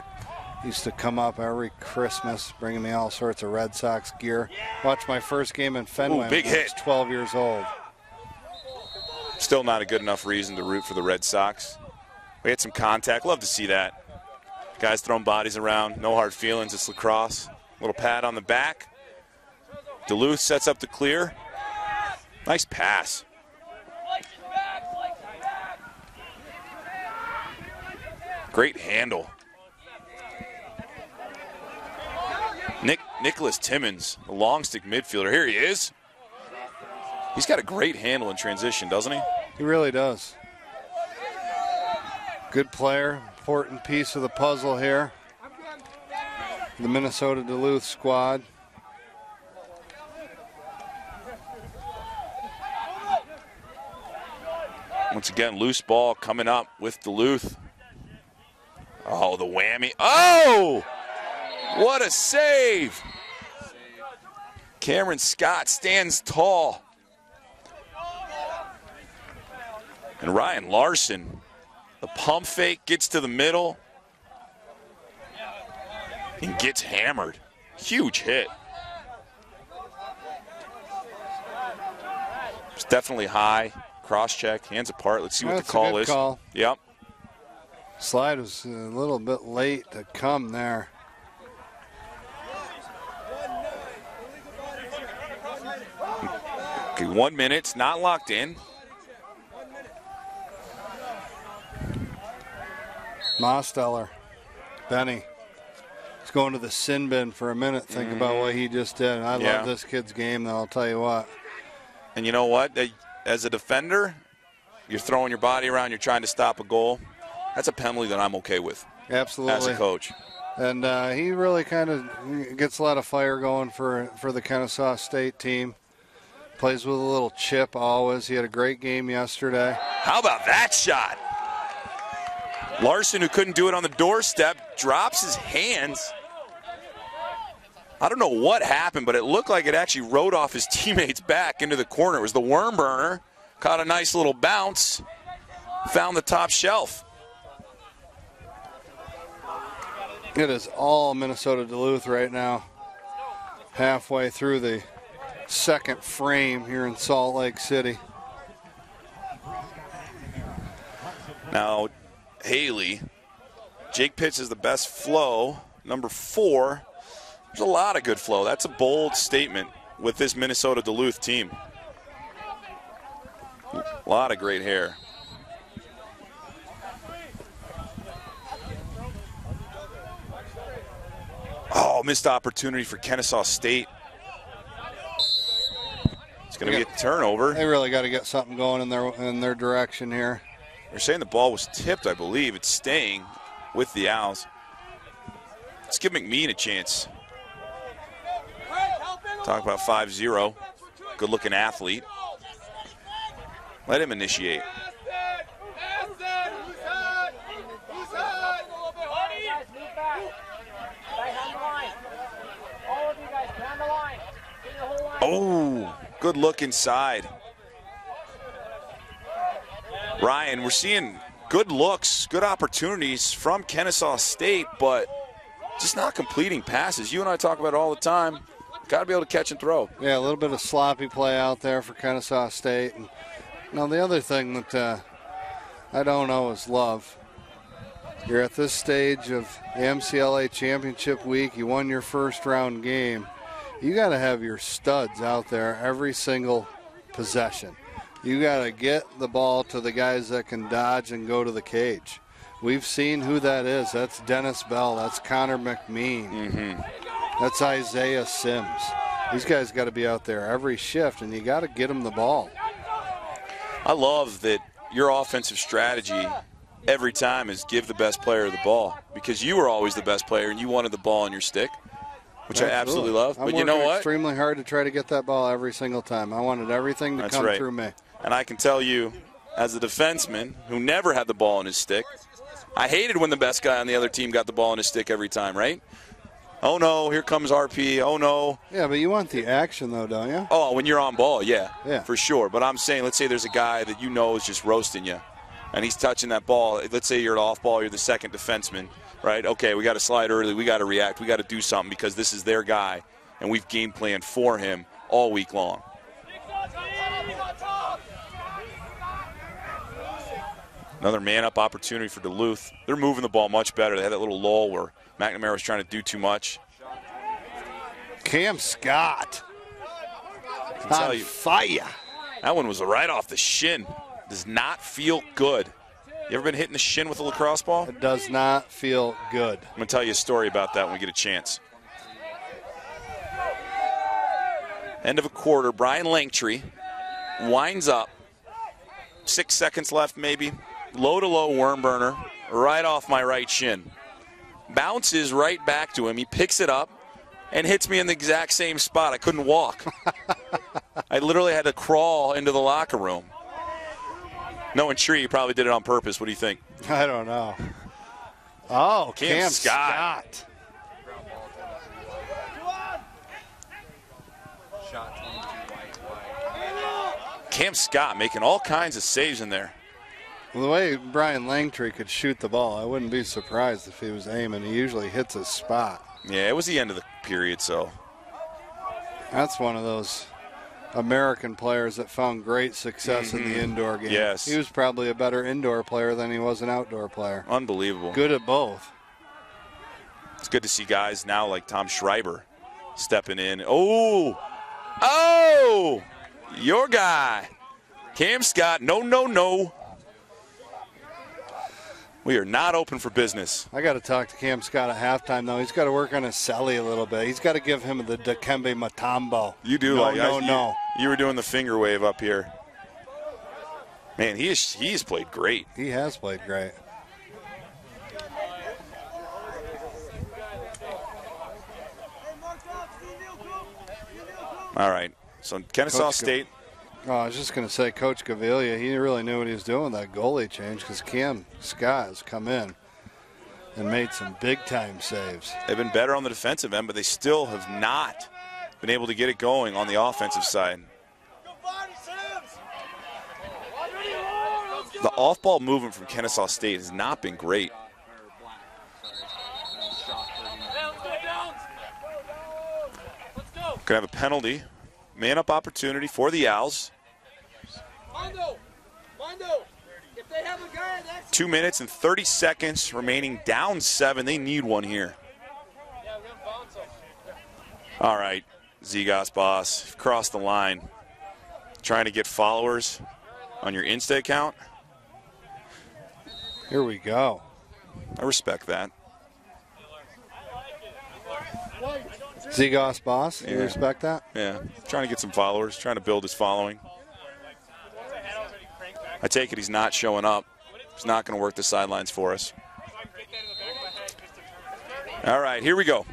Speaker 2: Used to come up every Christmas, bringing me all sorts of Red Sox gear. Watched my first game in Fenway
Speaker 1: Ooh, big
Speaker 2: when I
Speaker 1: hit.
Speaker 2: was 12 years old.
Speaker 1: Still not a good enough reason to root for the Red Sox. We had some contact. Love to see that. Guys throwing bodies around. No hard feelings. It's lacrosse. Little pat on the back. Duluth sets up the clear. Nice pass. Great handle. Nicholas Timmons, the long stick midfielder. Here he is. He's got a great handle in transition, doesn't he?
Speaker 2: He really does. Good player, important piece of the puzzle here. The Minnesota Duluth squad.
Speaker 1: Once again, loose ball coming up with Duluth. Oh, the whammy. Oh! What a save! Cameron Scott stands tall. And Ryan Larson, the pump fake, gets to the middle and gets hammered. Huge hit. It's definitely high. Cross check, hands apart. Let's see what the call is.
Speaker 2: Call.
Speaker 1: Yep.
Speaker 2: Slide was a little bit late to come there.
Speaker 1: Okay, 1 minute. It's not locked in.
Speaker 2: Mosteller, Benny. He's going to the sin bin for a minute. Think about what he just did. I love this kid's game, though, I'll tell you what.
Speaker 1: And you know what? As a defender, you're throwing your body around, you're trying to stop a goal. That's a penalty that I'm okay with.
Speaker 2: Absolutely.
Speaker 1: As a coach.
Speaker 2: And he really kind of gets a lot of fire going for the Kennesaw State team. Plays with a little chip always. He had a great game yesterday.
Speaker 1: How about that shot? Larson, who couldn't do it on the doorstep, drops his hands. I don't know what happened, but it looked like it actually rode off his teammate's back into the corner. It was the worm burner. Caught a nice little bounce. Found the top shelf.
Speaker 2: It is all Minnesota Duluth right now. Halfway through the second frame here in Salt Lake City.
Speaker 1: Now, Haley. Jake Pitts is the best flow. Number 4. There's a lot of good flow. That's a bold statement with this Minnesota Duluth team. A lot of great hair. Oh, missed opportunity for Kennesaw State. It's going to be a turnover.
Speaker 2: They really got to get something going in their direction here.
Speaker 1: They're saying the ball was tipped, I believe. It's staying with the Owls. Let's give McMean a chance. Talk about 5-0. Good-looking athlete. Let him initiate. Oh, good look inside. Ryan, we're seeing good looks, good opportunities from Kennesaw State, but just not completing passes. You and I talk about it all the time. Got to be able to catch and throw.
Speaker 2: Yeah, a little bit of sloppy play out there for Kennesaw State. And now the other thing that I don't always love, you're at this stage of the MCLA championship week. You won your first round game. You got to have your studs out there every single possession. You got to get the ball to the guys that can dodge and go to the cage. We've seen who that is. That's Dennis Bell. That's Connor McMean. That's Isaiah Sims. These guys got to be out there every shift, and you got to get them the ball.
Speaker 1: I love that your offensive strategy every time is give the best player the ball, because you were always the best player and you wanted the ball in your stick, which I absolutely love. But you know what?
Speaker 2: I'm extremely hard to try to get that ball every single time. I wanted everything to come through me.
Speaker 1: And I can tell you, as a defenseman who never had the ball in his stick, I hated when the best guy on the other team got the ball in his stick every time, right? Oh, no, here comes RP. Oh, no.
Speaker 2: Yeah, but you want the action, though, don't you?
Speaker 1: Oh, when you're on ball, yeah,
Speaker 2: for
Speaker 1: sure. But I'm saying, let's say there's a guy that you know is just roasting you, and he's touching that ball. Let's say you're an off ball, you're the second defenseman, right? Okay, we got to slide early. We got to react. We got to do something because this is their guy, and we've game planned for him all week long. Another man-up opportunity for Duluth. They're moving the ball much better. They had that little lull where McNamara was trying to do too much.
Speaker 2: Cam Scott
Speaker 1: on
Speaker 2: fire.
Speaker 1: That one was right off the shin. Does not feel good. You ever been hitting the shin with a lacrosse ball?
Speaker 2: It does not feel good.
Speaker 1: I'm going to tell you a story about that when we get a chance. End of a quarter. Brian Langtree winds up. 6 seconds left maybe. Low-to-low worm burner right off my right shin. Bounces right back to him. He picks it up and hits me in the exact same spot. I couldn't walk. I literally had to crawl into the locker room. Knowing Tree, he probably did it on purpose. What do you think?
Speaker 2: I don't know. Oh, Cam Scott.
Speaker 1: Cam Scott making all kinds of saves in there.
Speaker 2: Well, the way Brian Langtree could shoot the ball, I wouldn't be surprised if he was aiming. He usually hits his spot.
Speaker 1: Yeah, it was the end of the period, so.
Speaker 2: That's one of those American players that found great success in the indoor game.
Speaker 1: Yes.
Speaker 2: He was probably a better indoor player than he was an outdoor player.
Speaker 1: Unbelievable.
Speaker 2: Good at both.
Speaker 1: It's good to see guys now like Tom Schreiber stepping in. Oh! Your guy, Cam Scott. No, no, no. We are not open for business.
Speaker 2: I got to talk to Cam Scott at halftime, though. He's got to work on his celly a little bit. He's got to give him the Dikembe Mutombo.
Speaker 1: You do
Speaker 2: no.
Speaker 1: You were doing the finger wave up here. Man, he's played great.
Speaker 2: He has played great.
Speaker 1: All right. So Kennesaw State.
Speaker 2: I was just going to say, Coach Gavilia, he really knew what he was doing with that goalie change because Cam Scott has come in and made some big-time saves.
Speaker 1: They've been better on the defensive end, but they still have not been able to get it going on the offensive side. The off-ball movement from Kennesaw State has not been great. Going to have a penalty. Man-up opportunity for the Owls. 2 minutes and 30 seconds remaining, down 7. They need one here. All right, Zigos boss, cross the line. Trying to get followers on your Insta account.
Speaker 2: Here we go.
Speaker 1: I respect that.
Speaker 2: Zigos boss, you respect that?
Speaker 1: Yeah, trying to get some followers, trying to build his following. I take it he's not showing up. He's not going to work the sidelines for us. All right, here we go.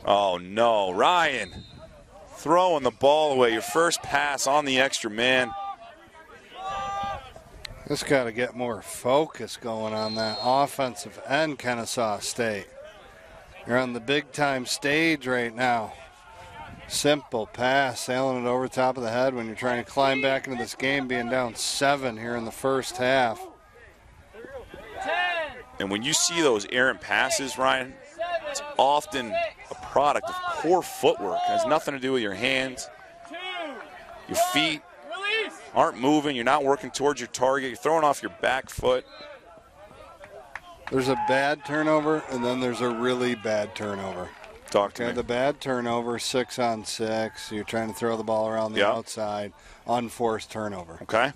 Speaker 1: Oh, no. Ryan throwing the ball away. Your first pass on the extra man.
Speaker 2: Just got to get more focus going on that offensive end, Kennesaw State. You're on the big-time stage right now. Simple pass, sailing it over top of the head when you're trying to climb back into this game, being down 7 here in the first half.
Speaker 1: And when you see those errant passes, Ryan, it's often a product of poor footwork. It has nothing to do with your hands. Your feet aren't moving. You're not working towards your target. You're throwing off your back foot.
Speaker 2: There's a bad turnover, and then there's a really bad turnover.
Speaker 1: Talk to me.
Speaker 2: The bad turnover, 6-on-6. You're trying to throw the ball around the outside. Unforced turnover.
Speaker 1: Okay,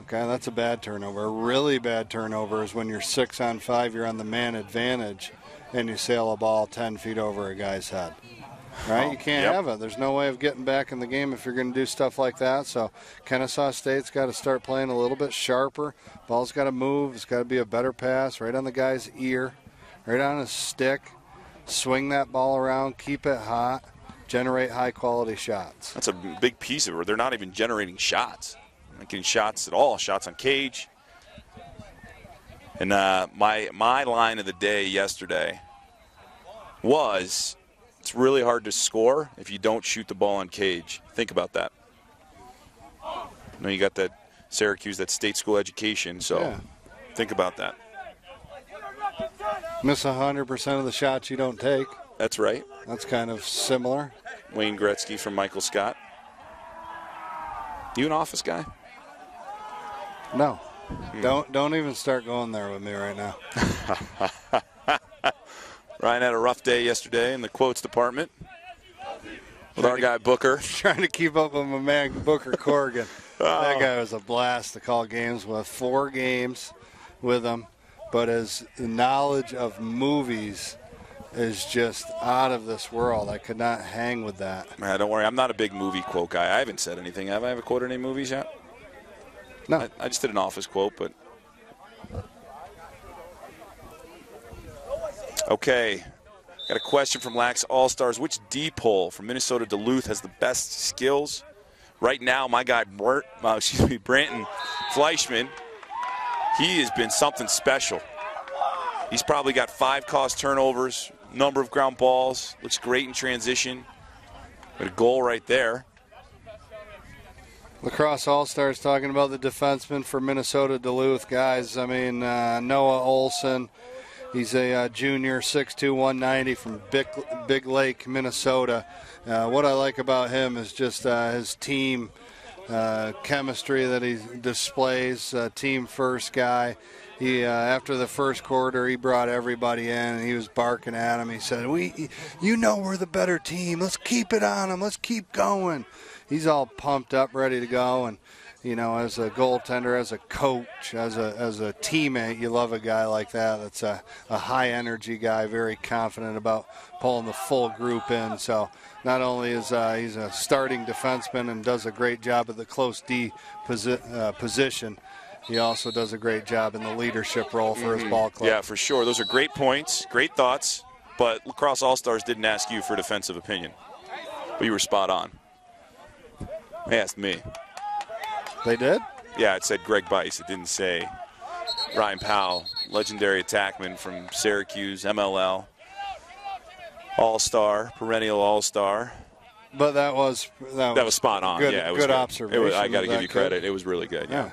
Speaker 2: that's a bad turnover. A really bad turnover is when you're 6-on-5, you're on the man advantage, and you sail a ball 10 feet over a guy's head. Right? You can't have it. There's no way of getting back in the game if you're going to do stuff like that. So Kennesaw State's got to start playing a little bit sharper. Ball's got to move. It's got to be a better pass right on the guy's ear, right on his stick. Swing that ball around, keep it hot, generate high-quality shots.
Speaker 1: That's a big piece of it. They're not even generating shots. Not getting shots at all. Shots on cage. And my line of the day yesterday was, it's really hard to score if you don't shoot the ball on cage. Think about that. I know you got that Syracuse, that state school education, so think about that.
Speaker 2: Miss 100% of the shots you don't take.
Speaker 1: That's right.
Speaker 2: That's kind of similar.
Speaker 1: Wayne Gretzky from Michael Scott. You an office guy?
Speaker 2: No. Don't even start going there with me right now.
Speaker 1: Ryan had a rough day yesterday in the quotes department with our guy Booker.
Speaker 2: Trying to keep up with my man Booker Corrigan. That guy was a blast to call games with. 4 games with him. But his knowledge of movies is just out of this world. I could not hang with that.
Speaker 1: Man, don't worry. I'm not a big movie quote guy. I haven't said anything. Have I ever quoted any movies yet?
Speaker 2: No.
Speaker 1: I just did an office quote, but. Okay. Got a question from Lax All-Stars. Which D-pole from Minnesota Duluth has the best skills? Right now, my guy, Branton Fleischman, he has been something special. He's probably got 5 cost turnovers, number of ground balls, looks great in transition. But a goal right there.
Speaker 2: Lacrosse All-Stars talking about the defenseman for Minnesota Duluth. Guys, I mean, Noah Olson, he's a junior, 6'2", 190 from Big Lake, Minnesota. What I like about him is just his team chemistry that he displays, team first guy. He after the first quarter, he brought everybody in, and he was barking at him. He said, we're the better team. Let's keep it on them. Let's keep going. he's all pumped up, ready to go. And you know, as a goaltender, as a coach, as a teammate, you love a guy like that. That's a high energy guy, very confident about pulling the full group in. So not only is he's a starting defenseman and does a great job at the close D position, he also does a great job in the leadership role for his ball club.
Speaker 1: Yeah, for sure. Those are great points, great thoughts. But Lacrosse All-Stars didn't ask you for defensive opinion. But you were spot on. They asked me.
Speaker 2: They did?
Speaker 1: Yeah, it said Greg Bice. It didn't say Ryan Powell, legendary attackman from Syracuse, MLL, All-Star, perennial All-Star.
Speaker 2: But that was
Speaker 1: spot on.
Speaker 2: Good,
Speaker 1: yeah, it was
Speaker 2: good observation.
Speaker 1: I got to give you credit. It was really good. Yeah.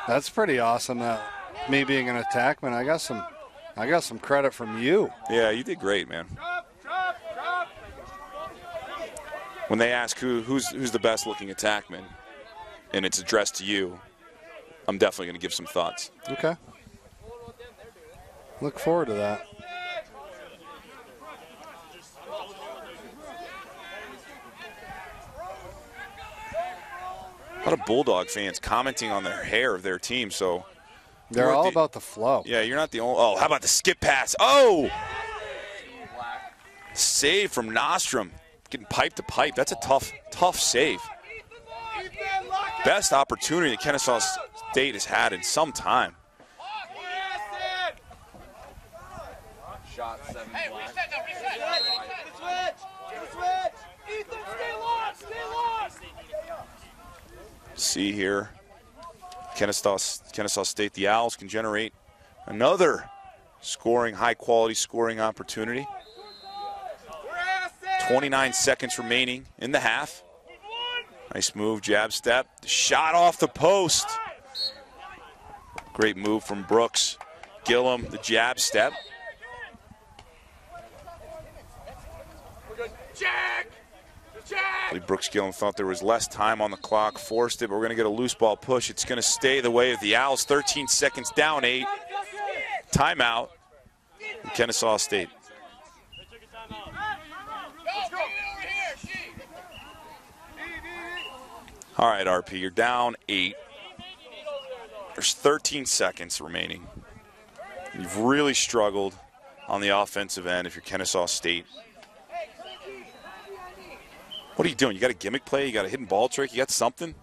Speaker 2: That's pretty awesome. That me being an attackman, I got some credit from you.
Speaker 1: Yeah, you did great, man. When they ask who's the best looking attackman, and it's addressed to you, I'm definitely going to give some thoughts.
Speaker 2: Okay. Look forward to that.
Speaker 1: A lot of Bulldog fans commenting on their hair of their team, so
Speaker 2: they're all about the flow.
Speaker 1: Yeah, you're not the only. Oh, how about the skip pass? Oh! Save from Nostrum. Getting pipe to pipe. That's a tough save. Best opportunity that Kennesaw State has had in some time.
Speaker 4: Shot 7 black.
Speaker 1: See here, Kennesaw State, the Owls can generate another high-quality scoring opportunity. 29 seconds remaining in the half. Nice move, jab step, shot off the post. Great move from Brooks. Gillum, the jab step. Brooks Gillum thought there was less time on the clock, forced it, but we're going to get a loose ball push. It's going to stay the way of the Owls. 13 seconds down, 8. Timeout from Kennesaw State. All right, RP, you're down 8. There's 13 seconds remaining. You've really struggled on the offensive end if you're Kennesaw State. What are you doing? You got a gimmick play? You got a hidden ball trick? You got something?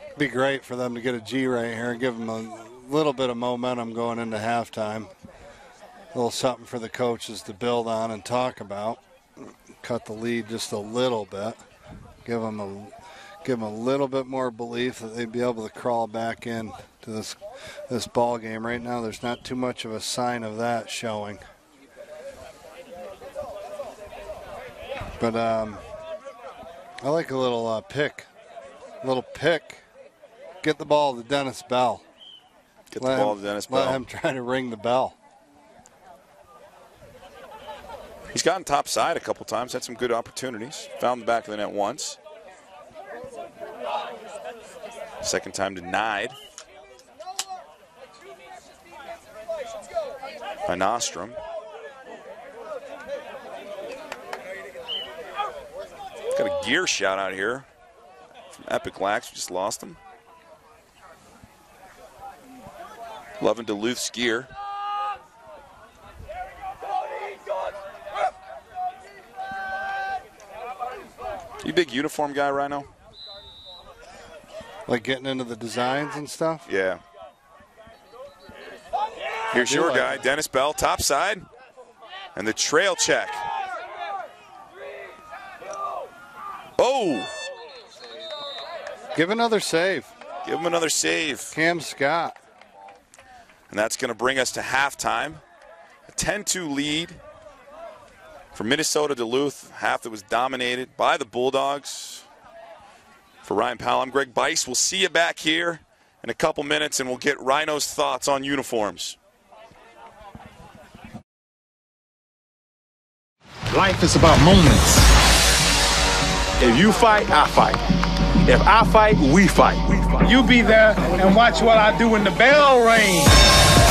Speaker 2: It'd be great for them to get a G right here and give them a little bit of momentum going into halftime. A little something for the coaches to build on and talk about. Cut the lead just a little bit. Give them a little bit more belief that they'd be able to crawl back in to this ball game. Right now, there's not too much of a sign of that showing. But I like a little pick. Get the ball to Dennis Bell. Let him try to ring the bell.
Speaker 1: He's gotten top side a couple times, had some good opportunities. Found the back of the net once. Second time denied by Nostrum. Got a gear shout out here from Epic Lax. We just lost him. Loving Duluth's gear. You a big uniform guy, Rhino?
Speaker 2: Like getting into the designs and stuff?
Speaker 1: Yeah. Here's your guy, Dennis Bell, top side. And the trail check. Oh!
Speaker 2: Give another save.
Speaker 1: Give him another save.
Speaker 2: Cam Scott.
Speaker 1: And that's going to bring us to halftime. A 10-2 lead for Minnesota Duluth. Half that was dominated by the Bulldogs. For Ryan Powell, I'm Greg Bice. We'll see you back here in a couple minutes, and we'll get Rhino's thoughts on uniforms.
Speaker 5: Life is about moments. If you fight, I fight. If I fight, we fight.
Speaker 6: You be there and watch what I do when the bell rings.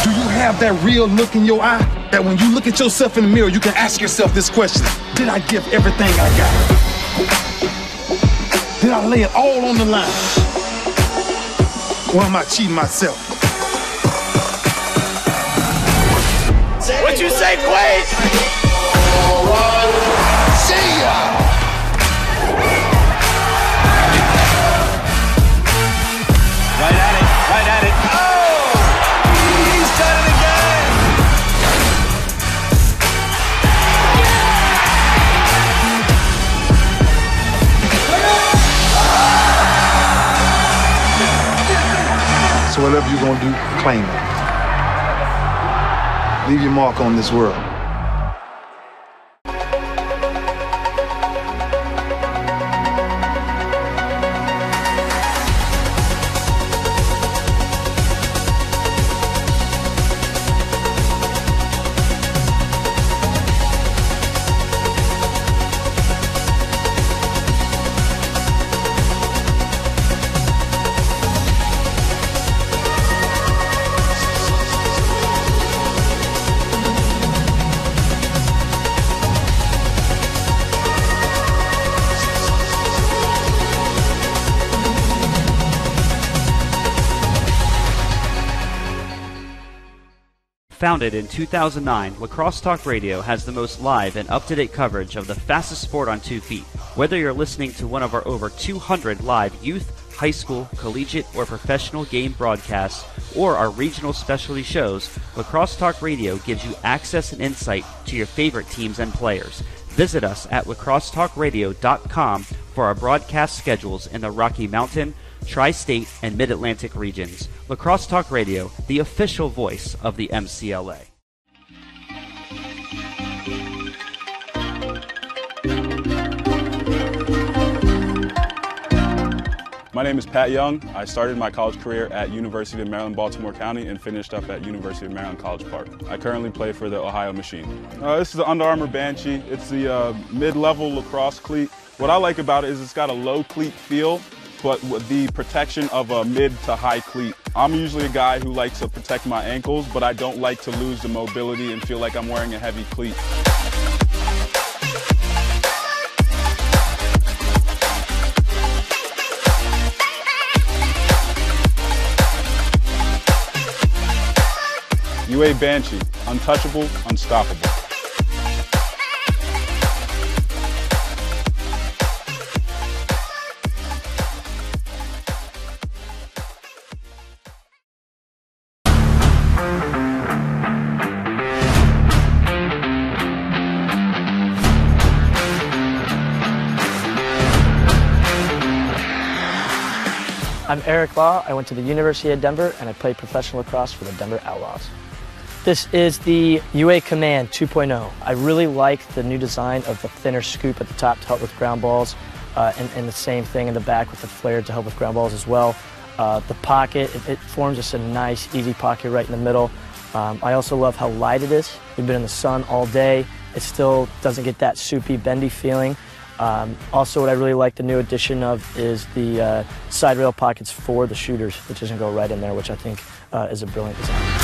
Speaker 5: Do you have that real look in your eye that when you look at yourself in the mirror, you can ask yourself this question: did I give everything I got?
Speaker 6: Did I lay it all on the line? Or am I cheating myself?
Speaker 7: What you say, Quaid?
Speaker 6: All right. See ya!
Speaker 7: Right at it. Oh! He's done it again!
Speaker 6: So whatever you're gonna do, claim it. Leave your mark on this world.
Speaker 8: Founded in 2009, Lacrosse Talk Radio has the most live and up-to-date coverage of the fastest sport on 2 feet. Whether you're listening to one of our over 200 live youth, high school, collegiate, or professional game broadcasts, or our regional specialty shows, Lacrosse Talk Radio gives you access and insight to your favorite teams and players. Visit us at lacrossetalkradio.com for our broadcast schedules in the Rocky Mountain, Tri-State, and Mid-Atlantic regions. Lacrosse Talk Radio, the official voice of the MCLA.
Speaker 3: My name is Pat Young. I started my college career at University of Maryland, Baltimore County, and finished up at University of Maryland College Park. I currently play for the Ohio Machine. This is the Under Armour Banshee. It's the mid-level lacrosse cleat. What I like about it is it's got a low cleat feel, but with the protection of a mid to high cleat. I'm usually a guy who likes to protect my ankles, but I don't like to lose the mobility and feel like I'm wearing a heavy cleat. UA Banshee, untouchable, unstoppable.
Speaker 9: I'm Eric Law. I went to the University of Denver and I played professional lacrosse for the Denver Outlaws. This is the UA Command 2.0. I really like the new design of the thinner scoop at the top to help with ground balls, and the same thing in the back with the flare to help with ground balls as well. The pocket, it forms just a nice, easy pocket right in the middle. I also love how light it is. We've been in the sun all day. It still doesn't get that soupy, bendy feeling. Also, what I really like the new addition of is the side rail pockets for the shooters, which doesn't go right in there, which I think is a brilliant design.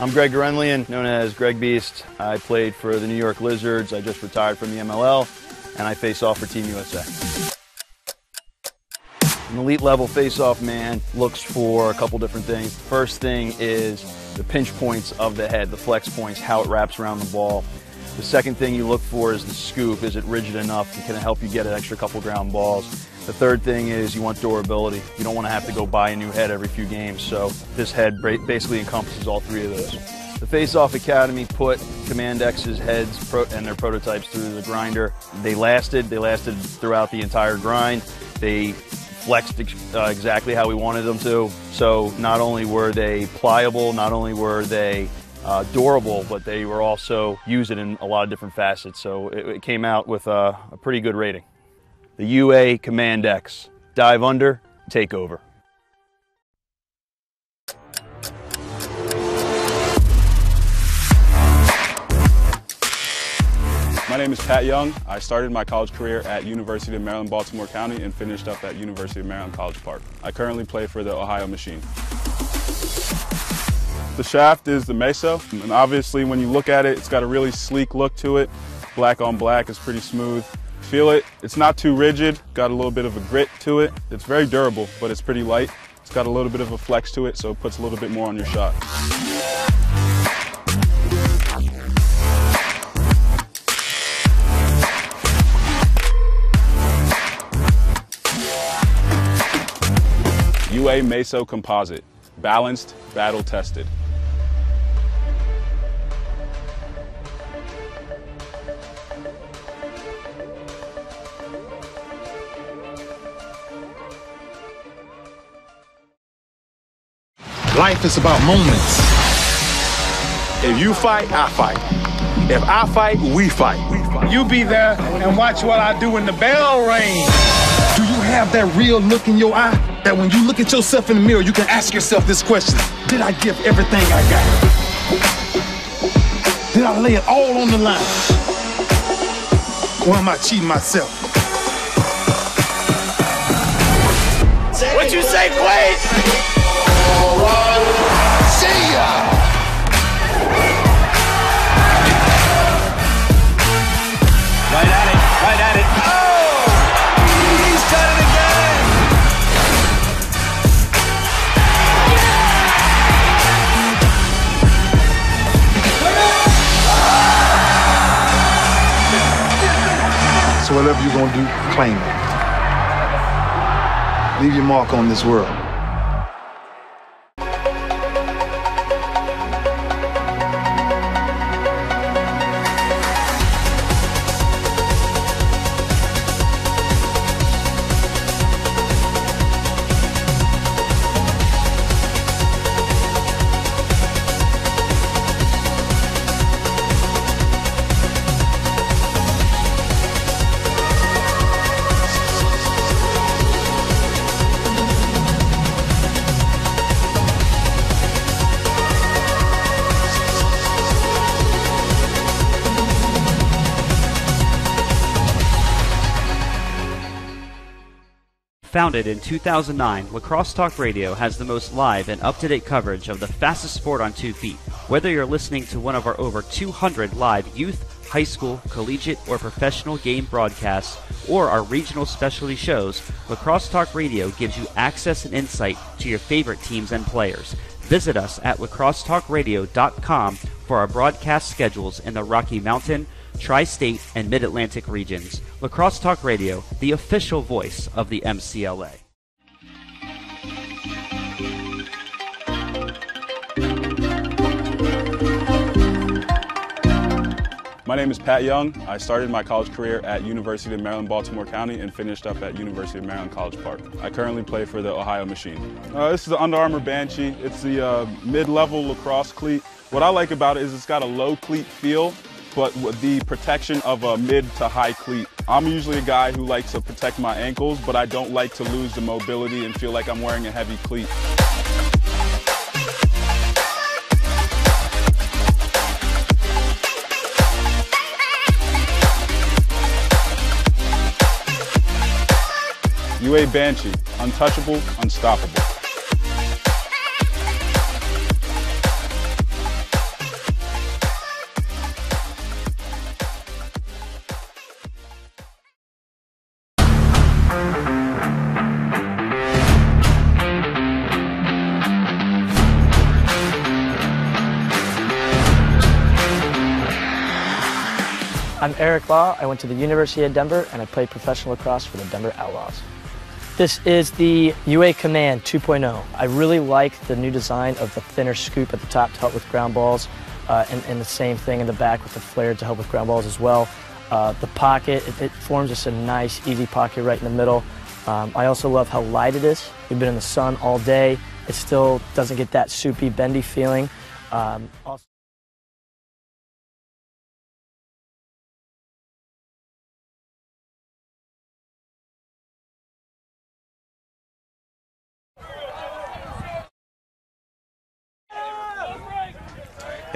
Speaker 10: I'm Greg Renlian, known as Greg Beast. I played for the New York Lizards. I just retired from the MLL, and I face off for Team USA. An elite level face-off man looks for a couple different things. First thing is the pinch points of the head, the flex points, how it wraps around the ball. The second thing you look for is the scoop. Is it rigid enough? Can it help you get an extra couple ground balls? The third thing is you want durability. You don't want to have to go buy a new head every few games, so this head basically encompasses all three of those. The Face-Off Academy put Command X's heads and their prototypes through the grinder. They lasted throughout the entire grind. They flexed exactly how we wanted them to. So not only were they pliable, not only were they durable, but they were also used in a lot of different facets. So it came out with a pretty good rating. The UA Command X. Dive under, take over.
Speaker 3: My My name is Pat Young. I started my college career at University of Maryland, Baltimore County and finished up at University of Maryland, College Park. I currently play for the Ohio Machine. The shaft is the Mesa, and obviously when you look at it, it's got a really sleek look to it. Black on black is pretty smooth. Feel it, it's not too rigid, got a little bit of a grit to it. It's very durable, but it's pretty light. It's got a little bit of a flex to it, so it puts a little bit more on your shot. UA Mesa Composite, balanced, battle tested.
Speaker 5: Life is about moments. If you fight, I fight. If I fight, we fight.
Speaker 6: You be there and watch what I do when the bell rings.
Speaker 5: Do you have that real look in your eye that when you look at yourself in the mirror, you can ask yourself this question: did I give everything I got? Did I lay it all on the line? Or am I cheating myself?
Speaker 7: What you say, Quaid?
Speaker 5: See ya!
Speaker 7: Right at it. Oh! He's done it again!
Speaker 5: So whatever you're gonna do, claim it. Leave your mark on this world.
Speaker 8: Founded in 2009, Lacrosse Talk Radio has the most live and up-to-date coverage of the fastest sport on 2 feet. Whether you're listening to one of our over 200 live youth, high school, collegiate, or professional game broadcasts, or our regional specialty shows, Lacrosse Talk Radio gives you access and insight to your favorite teams and players. Visit us at lacrossetalkradio.com for our broadcast schedules in the Rocky Mountain, Tri-State, and Mid-Atlantic regions. Lacrosse Talk Radio, the official voice of the MCLA.
Speaker 3: My name is Pat Young. I started my college career at University of Maryland, Baltimore County and finished up at University of Maryland, College Park. I currently play for the Ohio Machine. This is the Under Armour Banshee. It's the mid-level lacrosse cleat. What I like about it is it's got a low cleat feel, but with the protection of a mid to high cleat. I'm usually a guy who likes to protect my ankles, but I don't like to lose the mobility and feel like I'm wearing a heavy cleat. UA Banshee, untouchable, unstoppable.
Speaker 9: I'm Eric Law. I went to the University of Denver and I played professional lacrosse for the Denver Outlaws. This is the UA Command 2.0. I really like the new design of the thinner scoop at the top to help with ground balls, and the same thing in the back with the flare to help with ground balls as well. The pocket, it forms just a nice, easy pocket right in the middle. I also love how light it is. We've been in the sun all day. It still doesn't get that soupy, bendy feeling. Also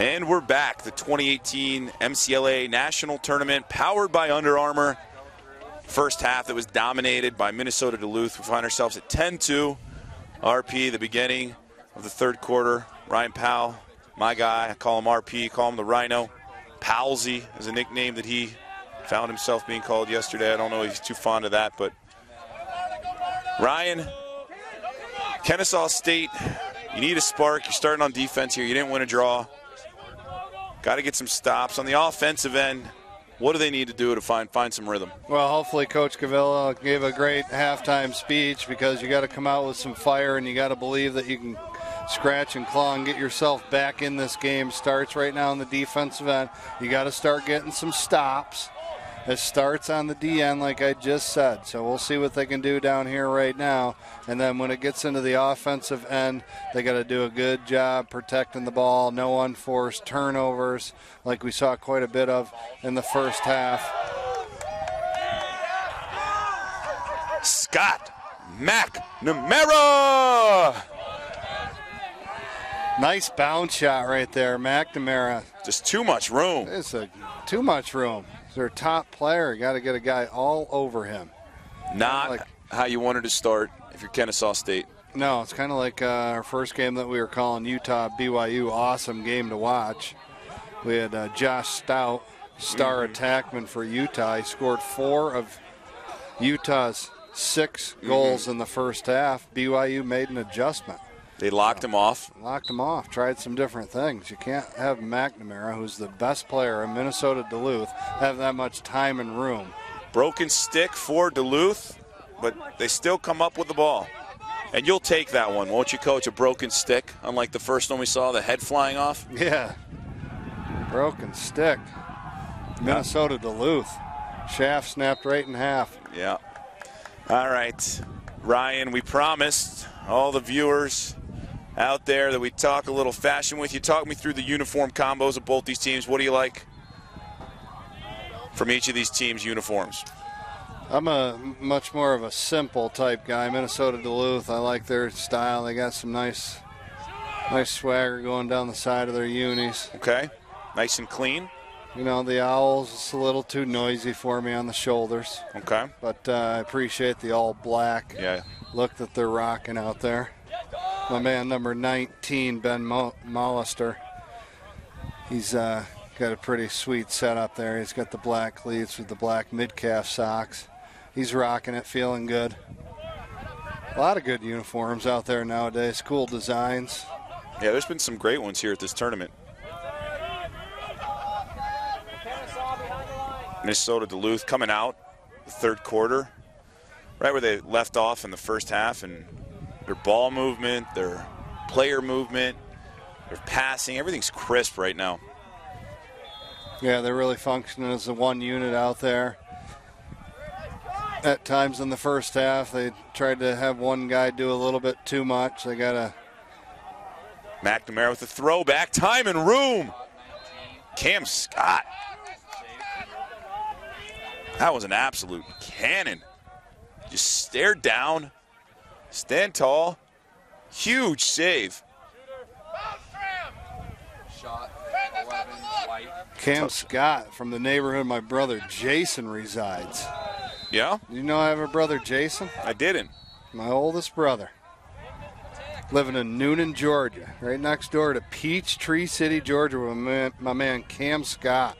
Speaker 1: And we're back. The 2018 MCLA National Tournament, powered by Under Armour. First half that was dominated by Minnesota Duluth. We find ourselves at 10-2. RP, the beginning of the third quarter. Ryan Powell, my guy, I call him RP, call him the Rhino. Palsy is a nickname that he found himself being called yesterday. I don't know if he's too fond of that, but Ryan, Kennesaw State, you need a spark. You're starting on defense here. You didn't win a draw. Got to get some stops. On the offensive end, what do they need to do to find some rhythm?
Speaker 2: Well, hopefully Coach Cavilla gave a great halftime speech, because you got to come out with some fire and you got to believe that you can scratch and claw and get yourself back in this game. Starts right now on the defensive end. You got to start getting some stops. It starts on the DN, like I just said. So we'll see what they can do down here right now. And then when it gets into the offensive end, they got to do a good job protecting the ball, no unforced turnovers, like we saw quite a bit of in the first half.
Speaker 1: Scott McNamara!
Speaker 2: Nice bounce shot right there, McNamara.
Speaker 1: Just too much room.
Speaker 2: It's too much room. He's their top player. You got to get a guy all over him.
Speaker 1: Not like how you wanted to start if you're Kennesaw State.
Speaker 2: No, it's kind of like our first game that we were calling Utah-BYU. Awesome game to watch. We had Josh Stout, star attackman for Utah. He scored 4 of Utah's 6 goals in the first half. BYU made an adjustment.
Speaker 1: They locked him off.
Speaker 2: Locked him off. Tried some different things. You can't have McNamara, who's the best player in Minnesota Duluth, have that much time and room.
Speaker 1: Broken stick for Duluth, but they still come up with the ball. And you'll take that one, won't you, Coach? A broken stick, unlike the first one we saw, the head flying off?
Speaker 2: Yeah. Broken stick. Minnesota Duluth. Shaft snapped right in half.
Speaker 1: Yeah. All right. Ryan, we promised all the viewers out there that we talk a little fashion with you. Talk me through the uniform combos of both these teams. What do you like from each of these teams' uniforms?
Speaker 2: I'm a much more of a simple type guy. Minnesota Duluth, I like their style. They got some nice swagger going down the side of their unis.
Speaker 1: Okay. Nice and clean.
Speaker 2: You know, the Owls, it's a little too noisy for me on the shoulders.
Speaker 1: Okay.
Speaker 2: But I appreciate the all black look that they're rocking out there. My man number 19, Ben Mollister, he's got a pretty sweet setup there. He's got the black cleats with the black mid-calf socks. He's rocking it, feeling good. A lot of good uniforms out there nowadays, cool designs.
Speaker 1: Yeah, there's been some great ones here at this tournament. Minnesota Duluth coming out the third quarter, right where they left off in the first half, and their ball movement, their player movement, their passing, everything's crisp right now.
Speaker 2: Yeah, they're really functioning as the one unit out there. At times in the first half, they tried to have one guy do a little bit too much. They got a
Speaker 1: McNamara with the throwback, time and room. Cam Scott. That was an absolute cannon. Just stare down, stand tall, huge save.
Speaker 4: Shot 11, white.
Speaker 2: Cam Scott from the neighborhood my brother Jason resides.
Speaker 1: Yeah?
Speaker 2: You know I have a brother Jason?
Speaker 1: I didn't.
Speaker 2: My oldest brother. Living in Noonan, Georgia, right next door to Peachtree City, Georgia, with my man Cam Scott.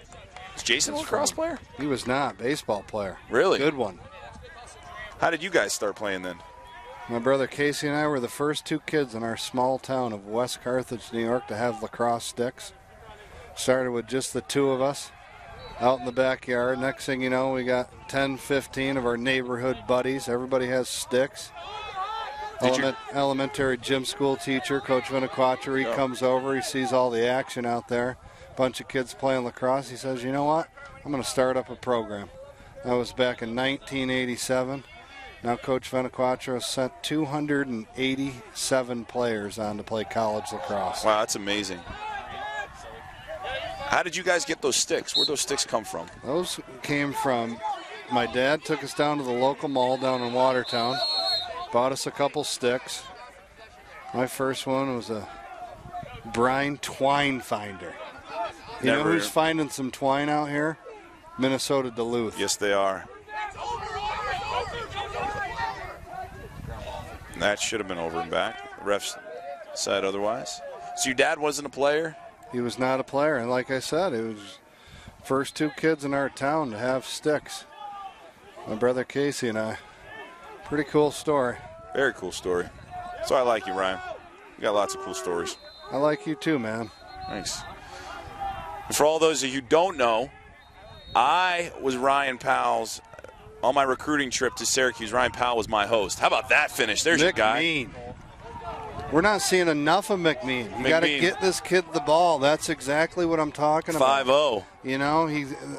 Speaker 1: Is Jason a lacrosse player?
Speaker 2: He was not. Baseball player.
Speaker 1: Really?
Speaker 2: Good one.
Speaker 1: How did you guys start playing then?
Speaker 2: My brother Casey and I were the first 2 kids in our small town of West Carthage, New York, to have lacrosse sticks. Started with just the 2 of us out in the backyard. Next thing you know, we got 10, 15 of our neighborhood buddies. Everybody has sticks. Elementary gym school teacher, Coach Vinaquatcher, he comes over. He sees all the action out there. Bunch of kids playing lacrosse. He says, you know what? I'm going to start up a program. That was back in 1987. Now Coach Vinaquatcher has sent 287 players on to play college lacrosse.
Speaker 1: Wow, that's amazing. How did you guys get those sticks? Where'd those sticks come from?
Speaker 2: Those came from, my dad took us down to the local mall down in Watertown, bought us a couple sticks. My first one was a brine twine finder. You know who's finding some twine out here? Minnesota Duluth.
Speaker 1: Yes, they are. That should have been over and back. The refs said otherwise. So your dad wasn't a player?
Speaker 2: He was not a player. And like I said, it was first 2 kids in our town to have sticks. My brother Casey and I. Pretty cool story.
Speaker 1: Very cool story. So I like you, Ryan. You got lots of cool stories.
Speaker 2: I like you too, man.
Speaker 1: Thanks. And for all those of you who don't know, I was Ryan Powell's, on my recruiting trip to Syracuse, Ryan Powell was my host. How about that finish? There's your guy.
Speaker 2: McMean. We're not seeing enough of McMean. You got to get this kid the ball. That's exactly what I'm talking about.
Speaker 1: 5-0.
Speaker 2: You know,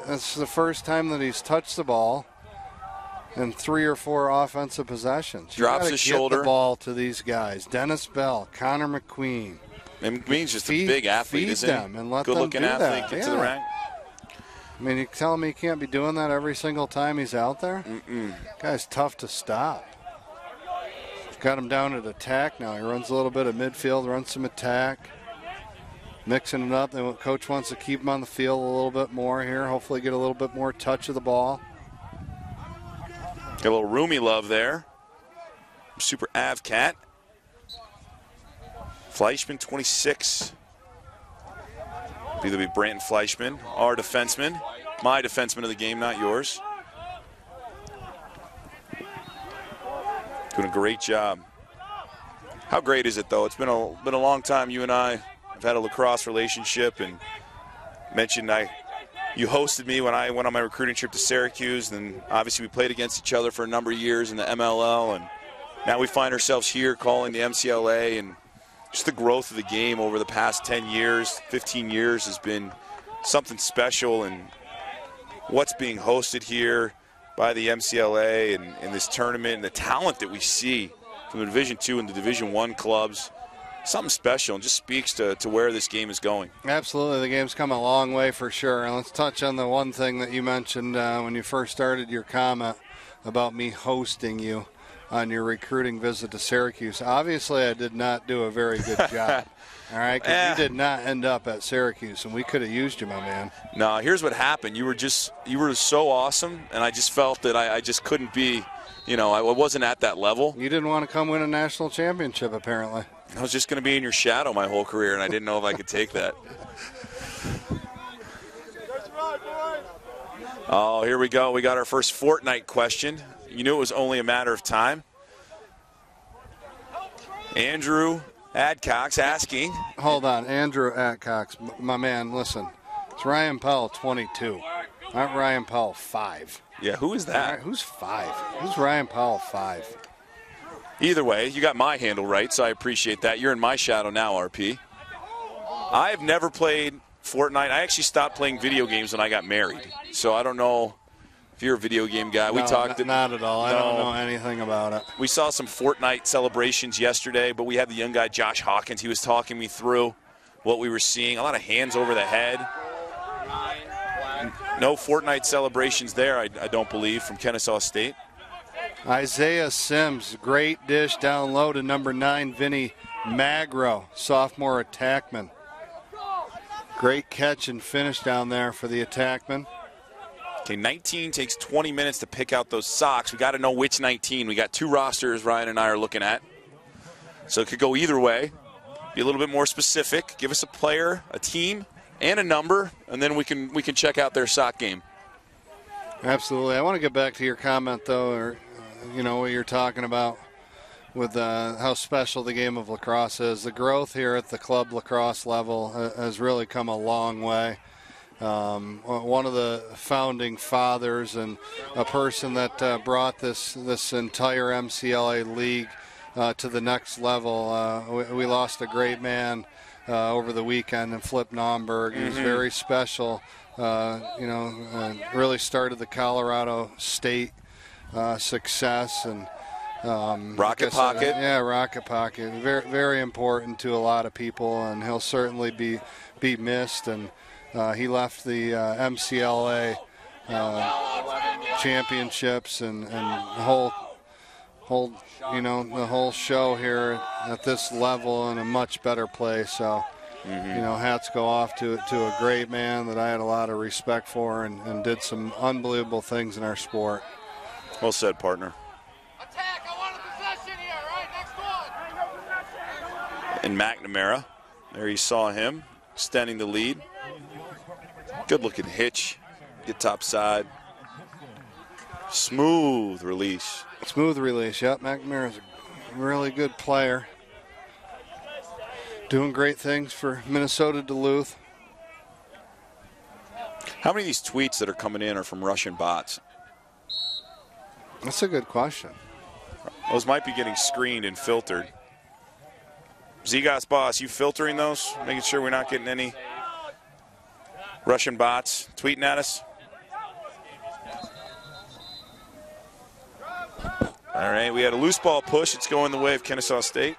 Speaker 2: that's the first time that he's touched the ball in 3 or 4 offensive possessions.
Speaker 1: Drops his shoulder.
Speaker 2: Get the ball to these guys. Dennis Bell, Connor McQueen.
Speaker 1: And McQueen's just a big athlete, isn't he?
Speaker 2: Them and let
Speaker 1: Good-looking
Speaker 2: them do
Speaker 1: athlete,
Speaker 2: that.
Speaker 1: get to the rack.
Speaker 2: I mean, you telling me he can't be doing that every single time he's out there? Guy's tough to stop. Got him down at attack now. He runs a little bit of midfield, runs some attack. Mixing it up. The coach wants to keep him on the field a little bit more here. Hopefully get a little bit more touch of the ball.
Speaker 1: Got a little roomy love there. Super Av Cat. Fleischman, 26. Either be Brandon Fleischman, our defenseman. My defenseman of the game, not yours. Doing a great job. How great is it, though? It's been a long time. You and I have had a lacrosse relationship, and mentioned you hosted me when I went on my recruiting trip to Syracuse, and obviously we played against each other for a number of years in the MLL, and now we find ourselves here calling the MCLA, and just the growth of the game over the past 10 years, 15 years has been something special, and what's being hosted here by the MCLA and in this tournament, and the talent that we see from the Division II and the Division I clubs, something special, and just speaks to where this game is going.
Speaker 2: Absolutely. The game's come a long way for sure. And let's touch on the one thing that you mentioned when you first started your comment about me hosting you on your recruiting visit to Syracuse. Obviously, I did not do a very good job. All right, because you did not end up at Syracuse, and we could have used you, my man.
Speaker 1: No, here's what happened. You were so awesome, and I just felt that I just couldn't be, I wasn't at that level.
Speaker 2: You didn't want to come win a national championship, apparently.
Speaker 1: I was just going to be in your shadow my whole career, and I didn't know if I could take that. Oh, here we go. We got our first Fortnite question. You knew it was only a matter of time. Andrew Adcox asking.
Speaker 2: Hold on, Andrew Adcox, my man, listen. It's Ryan Powell, 22. Not Ryan Powell, 5.
Speaker 1: Yeah, who is that?
Speaker 2: Right, who's 5? Who's Ryan Powell, 5?
Speaker 1: Either way, you got my handle right, so I appreciate that. You're in my shadow now, RP. I have never played Fortnite. I actually stopped playing video games when I got married, so I don't know if you're a video game guy.
Speaker 2: No, not at all. I don't know anything about it.
Speaker 1: We saw some Fortnite celebrations yesterday, but we had the young guy, Josh Hawkins. He was talking me through what we were seeing. A lot of hands over the head. No Fortnite celebrations there, I don't believe, from Kennesaw State.
Speaker 2: Isaiah Sims, great dish down low to number 9, Vinny Magro, sophomore attackman. Great catch and finish down there for the attackman.
Speaker 1: Okay, 19 takes 20 minutes to pick out those socks. We got to know which 19. We got 2 rosters Ryan and I are looking at. So it could go either way. Be a little bit more specific. Give us a player, a team, and a number, and then we can check out their sock game.
Speaker 2: Absolutely. I want to get back to your comment, though, or what you're talking about with how special the game of lacrosse is. The growth here at the club lacrosse level has really come a long way. One of the founding fathers and a person that brought this entire MCLA league to the next level. We lost a great man over the weekend in Flip Naumberg. He was very special. Really started the Colorado State success and
Speaker 1: Rocket Pocket.
Speaker 2: Rocket Pocket. Very, very important to a lot of people, and he'll certainly be missed. And he left the MCLA championships and the whole show here at this level in a much better place. So You know, hats go off to a great man that I had a lot of respect for and did some unbelievable things in our sport.
Speaker 1: Well said, partner.
Speaker 7: Attack! I want a possession here, right? Next one!
Speaker 1: And McNamara, there you saw him extending the lead. Good looking hitch, get top side. Smooth release.
Speaker 2: Smooth release, yep. McNamara's a really good player. Doing great things for Minnesota Duluth.
Speaker 1: How many of these tweets that are coming in are from Russian bots?
Speaker 2: That's a good question.
Speaker 1: Those might be getting screened and filtered. Zigas boss, you filtering those? Making sure we're not getting any Russian bots tweeting at us? All right, we had a loose ball push. It's going the way of Kennesaw State.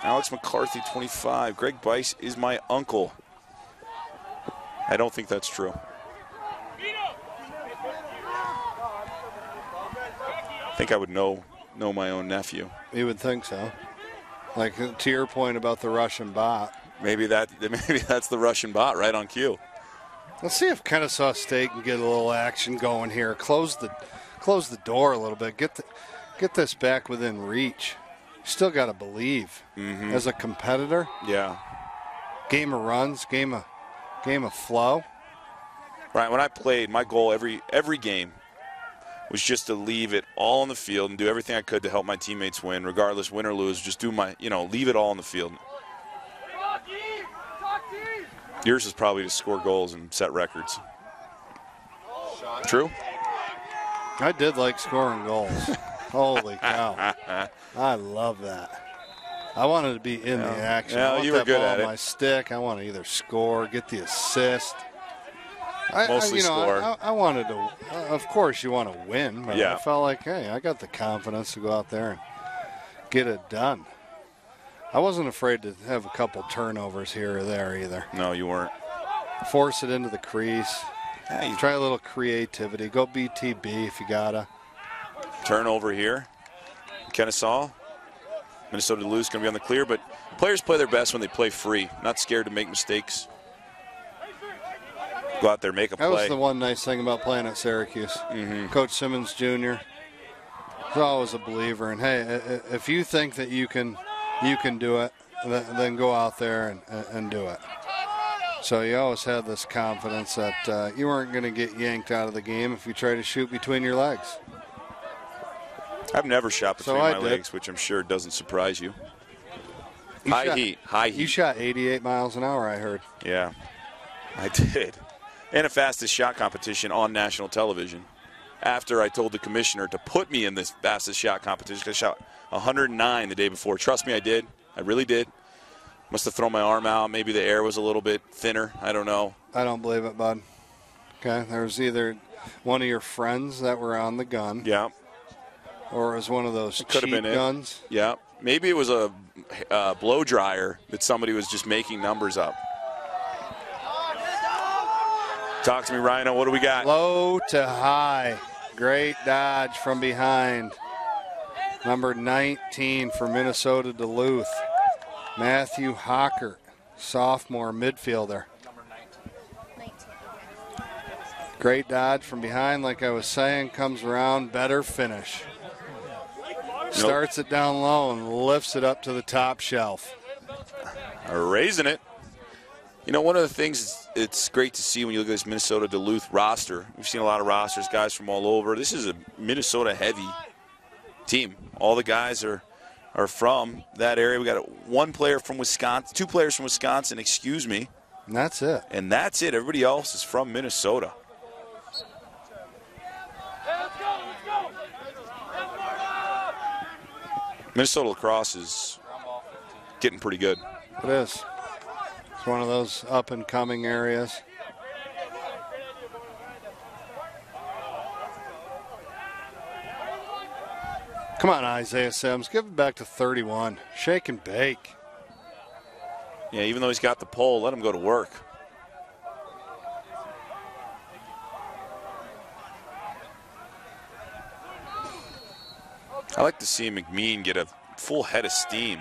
Speaker 1: Alex McCarthy, 25. Greg Bice is my uncle. I don't think that's true. I think I would know my own nephew.
Speaker 2: You would think so. Like, to your point about the Russian bot.
Speaker 1: Maybe that's the Russian bot right on cue.
Speaker 2: Let's see if Kennesaw State can get a little action going here. Close the door a little bit. Get this back within reach. Still got to believe as a competitor.
Speaker 1: Yeah.
Speaker 2: Game of runs, game of flow.
Speaker 1: Right. When I played, my goal every game was just to leave it all on the field and do everything I could to help my teammates win, regardless, win or lose. Just do leave it all on the field. Yours is probably to score goals and set records. True?
Speaker 2: I did like scoring goals. Holy cow. I love that. I wanted to be in the action. I want
Speaker 1: you were
Speaker 2: that
Speaker 1: good
Speaker 2: ball
Speaker 1: at
Speaker 2: on
Speaker 1: it.
Speaker 2: my stick. I want to either score, get the assist.
Speaker 1: Mostly score.
Speaker 2: I wanted to, of course you want to win, but
Speaker 1: Yeah.
Speaker 2: I felt like, hey, I got the confidence to go out there and get it done. I wasn't afraid to have a couple turnovers here or there either.
Speaker 1: No, you weren't.
Speaker 2: Force it into the crease.
Speaker 1: Yeah,
Speaker 2: Try a little creativity. Go BTB if you gotta.
Speaker 1: Turnover here. Kennesaw. Minnesota Duluth going to be on the clear, but players play their best when they play free. Not scared to make mistakes. Go out there, make a play.
Speaker 2: That was the one nice thing about playing at Syracuse. Coach Simmons Jr. is always a believer. And hey, if you think that you can do it, then go out there and do it. So you always had this confidence that you weren't going to get yanked out of the game if you try to shoot between your legs.
Speaker 1: I've never shot between my legs, which I'm sure doesn't surprise you. High heat.
Speaker 2: You shot 88 miles an hour, I heard.
Speaker 1: Yeah, I did. And a fastest shot competition on national television. After I told the commissioner to put me in this fastest shot competition, I shot 109 the day before. Trust me, I did. I really did. Must have thrown my arm out. Maybe the air was a little bit thinner. I don't know.
Speaker 2: I don't believe it, bud. Okay, there was either one of your friends that were on the gun.
Speaker 1: Yeah.
Speaker 2: Or it was one of those cheap guns.
Speaker 1: Yeah. Maybe it was a blow dryer that somebody was just making numbers up. Talk to me, Rhino. What do we got?
Speaker 2: Low to high. Great dodge from behind. Number 19 for Minnesota Duluth. Matthew Hockert, sophomore midfielder. Great dodge from behind, like I was saying, comes around, better finish. Starts it down low and lifts it up to the top shelf.
Speaker 1: Raising it. You know, one of the things it's great to see when you look at this Minnesota Duluth roster, we've seen a lot of rosters, guys from all over. This is a Minnesota-heavy team. All the guys are from that area. We got one player from Wisconsin, two players from Wisconsin, excuse me.
Speaker 2: And that's it.
Speaker 1: And that's it. Everybody else is from Minnesota. Minnesota lacrosse is getting pretty good.
Speaker 2: It is. It's one of those up-and-coming areas. Come on, Isaiah Sims. Give it back to 31. Shake and bake.
Speaker 1: Yeah, even though he's got the pole, let him go to work. I like to see McMean get a full head of steam.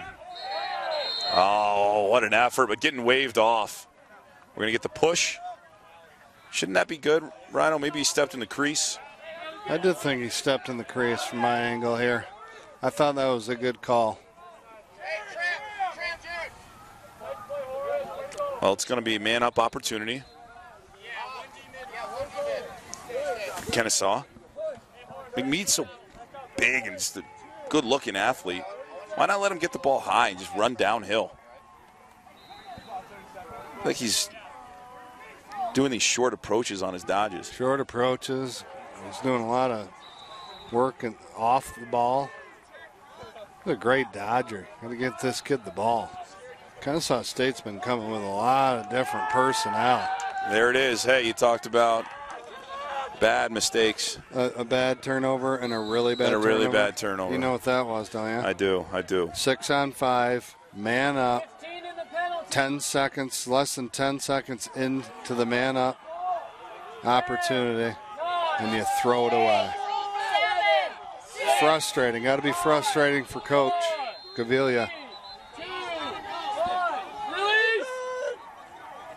Speaker 1: Oh, what an effort, but getting waved off. We're going to get the push. Shouldn't that be good, Rhino? Maybe he stepped in the crease.
Speaker 2: I did think he stepped in the crease from my angle here. I thought that was a good call.
Speaker 1: Well, it's going to be a man-up opportunity. Kennesaw. McMead's so big and just a good-looking athlete. Why not let him get the ball high and just run downhill? Like he's doing these short approaches on his dodges.
Speaker 2: Short approaches. He's doing a lot of work and off the ball. He's a great dodger. Got to get this kid the ball. Kennesaw State's been coming with a lot of different personnel.
Speaker 1: There it is. Hey, you talked about bad mistakes.
Speaker 2: A bad turnover and a really bad turnover.
Speaker 1: really bad turnover.
Speaker 2: You know what that was, don't you?
Speaker 1: I do.
Speaker 2: 6-on-5, man up. 10 seconds, less than 10 seconds into the man up opportunity, and you throw it away. Frustrating. Got to be frustrating for Coach Gavilia.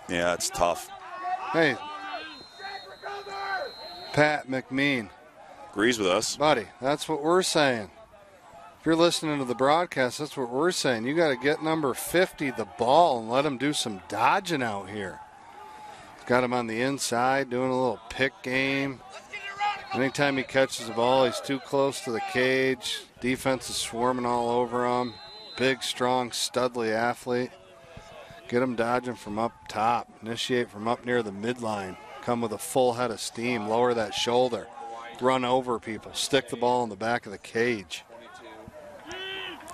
Speaker 1: Yeah, it's tough.
Speaker 2: Hey, Pat McMean.
Speaker 1: Agrees with us.
Speaker 2: Buddy, that's what we're saying. If you're listening to the broadcast, that's what we're saying. You got to get number 50 the ball and let him do some dodging out here. Got him on the inside, doing a little pick game. Anytime he catches the ball, he's too close to the cage. Defense is swarming all over him. Big, strong, studly athlete. Get him dodging from up top. Initiate from up near the midline. Come with a full head of steam. Lower that shoulder. Run over people. Stick the ball in the back of the cage.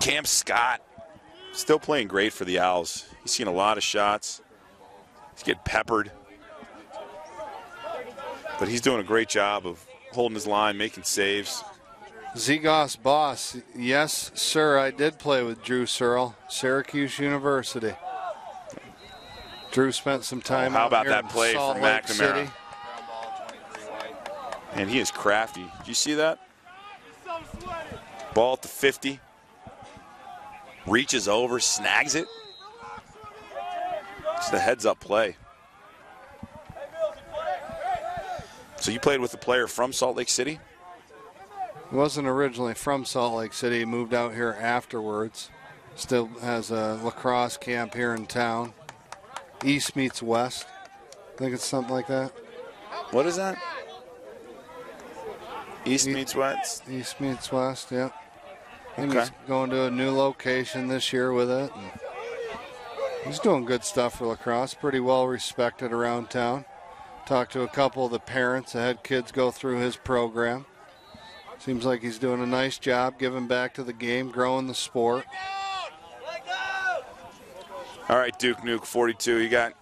Speaker 1: Cam Scott, still playing great for the Owls. He's seen a lot of shots. He's getting peppered. But he's doing a great job of holding his line, making saves.
Speaker 2: Zegos Boss, yes, sir, I did play with Drew Searle, Syracuse University. Drew spent some time
Speaker 1: how
Speaker 2: out
Speaker 1: about
Speaker 2: here
Speaker 1: that
Speaker 2: in
Speaker 1: play
Speaker 2: Salt
Speaker 1: from
Speaker 2: Lake
Speaker 1: McNamara?
Speaker 2: City.
Speaker 1: And he is crafty. Did you see that? Ball at the 50. Reaches over, snags it. Just a heads-up play. So you played with a player from Salt Lake City?
Speaker 2: He wasn't originally from Salt Lake City. He moved out here afterwards. Still has a lacrosse camp here in town. East meets West. I think it's something like that.
Speaker 1: What is that? East meets West?
Speaker 2: East meets West, yeah. And
Speaker 1: Okay.
Speaker 2: he's going to a new location this year with it. And he's doing good stuff for lacrosse. Pretty well respected around town. Talked to a couple of the parents that had kids go through his program. Seems like he's doing a nice job giving back to the game, growing the sport.
Speaker 1: All right, Duke Nuke, 42. You got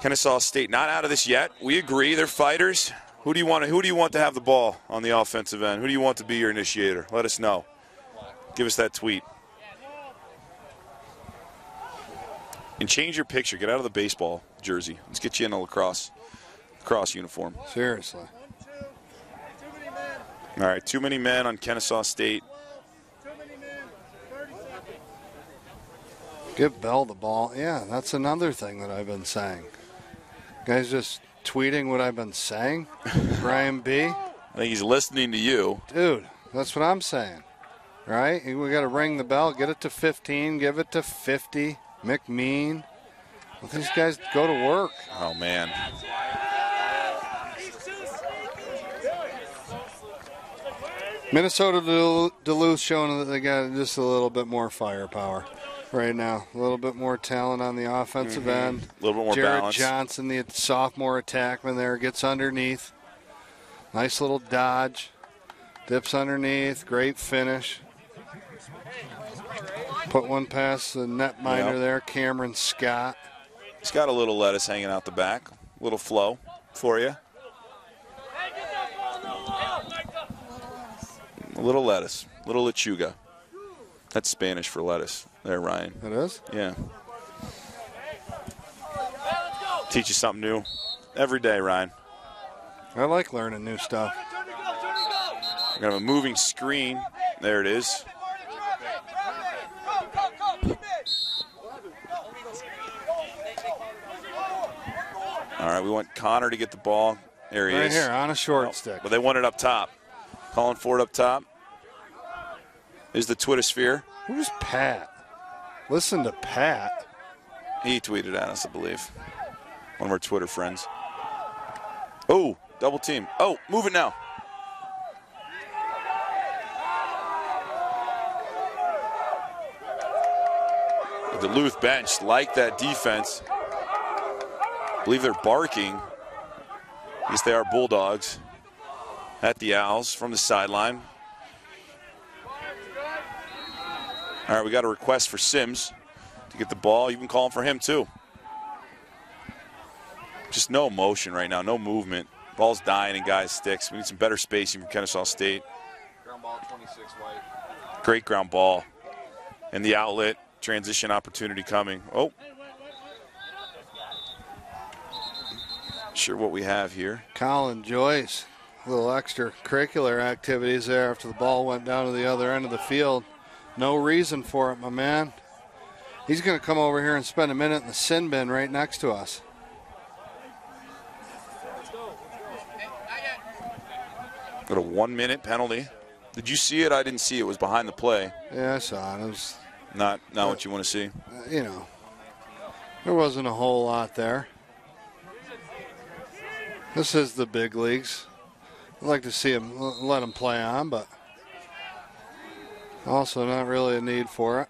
Speaker 1: Kennesaw State not out of this yet. We agree, they're fighters. Who do you want to have the ball on the offensive end? Who do you want to be your initiator? Let us know. Give us that tweet. And change your picture. Get out of the baseball jersey. Let's get you in a lacrosse uniform.
Speaker 2: Seriously.
Speaker 1: All right, too many men on Kennesaw State.
Speaker 2: Give Bell the ball. Yeah, that's another thing that I've been saying. Guys just tweeting what I've been saying. Brian B.
Speaker 1: I think he's listening to you.
Speaker 2: Dude, that's what I'm saying. Right? We got to ring the bell, get it to 15, give it to 50. McMean. Let these guys go to work.
Speaker 1: Oh, man.
Speaker 2: Minnesota Duluth showing that they got just a little bit more firepower right now. A little bit more talent on the offensive end.
Speaker 1: A little bit more
Speaker 2: Jared
Speaker 1: balance.
Speaker 2: Johnson, the sophomore attackman there, gets underneath. Nice little dodge. Dips underneath. Great finish. Put one past the netminder there, Cameron Scott.
Speaker 1: He's got a little lettuce hanging out the back. A little flow for you. A little lettuce, a little lechuga. That's Spanish for lettuce. There, Ryan.
Speaker 2: It is?
Speaker 1: Yeah. Teach you something new every day, Ryan.
Speaker 2: I like learning new stuff.
Speaker 1: We're going to have a moving screen. There it is. All right, we want Connor to get the ball. There he is.
Speaker 2: Right here on a short stick.
Speaker 1: But they want it up top. Calling for it up top. Is the Twitter sphere.
Speaker 2: Who's Pat? Listen to Pat.
Speaker 1: He tweeted at us, I believe. One of our Twitter friends. Oh, double team. Oh, move it now. The Duluth bench like that defense. I believe they're barking. At least they are Bulldogs at the Owls from the sideline. All right, we got a request for Sims to get the ball. You can call him for him too. Just no motion right now, no movement. Ball's dying in guys' sticks. We need some better spacing from Kennesaw State.
Speaker 4: Ground ball 26 white.
Speaker 1: Great ground ball. And the outlet, transition opportunity coming. Oh. Sure what we have here.
Speaker 2: Colin Joyce, a little extracurricular activities there after the ball went down to the other end of the field. No reason for it, my man. He's going to come over here and spend a minute in the sin bin right next to us.
Speaker 1: Got a 1 minute penalty. Did you see it? I didn't see it. It was behind the play.
Speaker 2: Yeah, I saw it. It was
Speaker 1: not what you want to see.
Speaker 2: You know, there wasn't a whole lot there. This is the big leagues. I'd like to see him, let him play on, but also not really a need for it.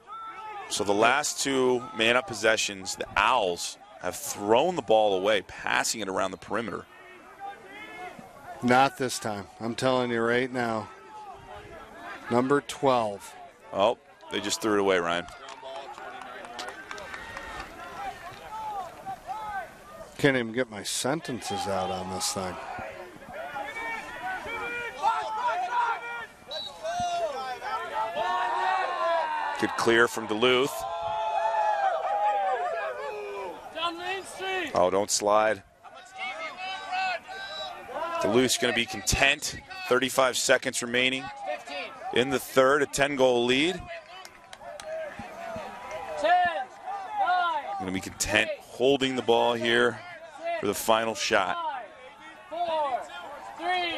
Speaker 1: So the last two man-up possessions, the Owls have thrown the ball away, passing it around the perimeter.
Speaker 2: Not this time. I'm telling you right now. Number 12.
Speaker 1: Oh, they just threw it away, Ryan.
Speaker 2: Can't even get my sentences out on this thing.
Speaker 1: Good clear from Duluth. Oh, don't slide. Duluth's going to be content. 35 seconds remaining in the third, a 10-goal lead. Going to be content holding the ball here for the final shot.
Speaker 11: 5, 4, 3,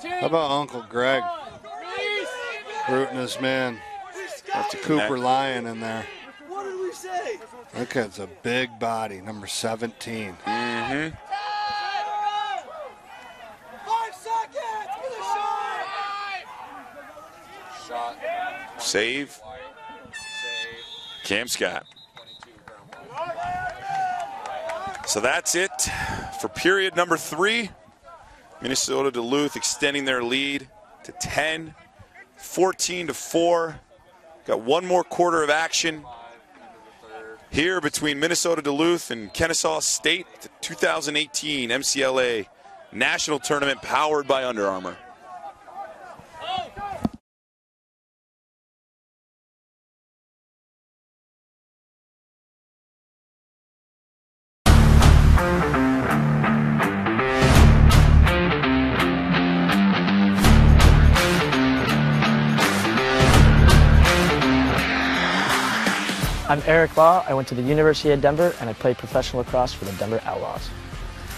Speaker 11: 2,
Speaker 2: How about Uncle Greg? Rooting his man. Cooper Lyon in there.
Speaker 7: What did we say?
Speaker 2: That kid's a big body, number 17.
Speaker 1: Mm-hmm.
Speaker 7: 5 seconds for the shot.
Speaker 4: Shot.
Speaker 1: Save. Cam Scott. So that's it for period number 3. Minnesota Duluth extending their lead to 10, 14-4. Got one more quarter of action here between Minnesota Duluth and Kennesaw State, the 2018 MCLA National Tournament powered by Under Armour.
Speaker 9: I'm Eric Law. I went to the University of Denver and I played professional lacrosse for the Denver Outlaws.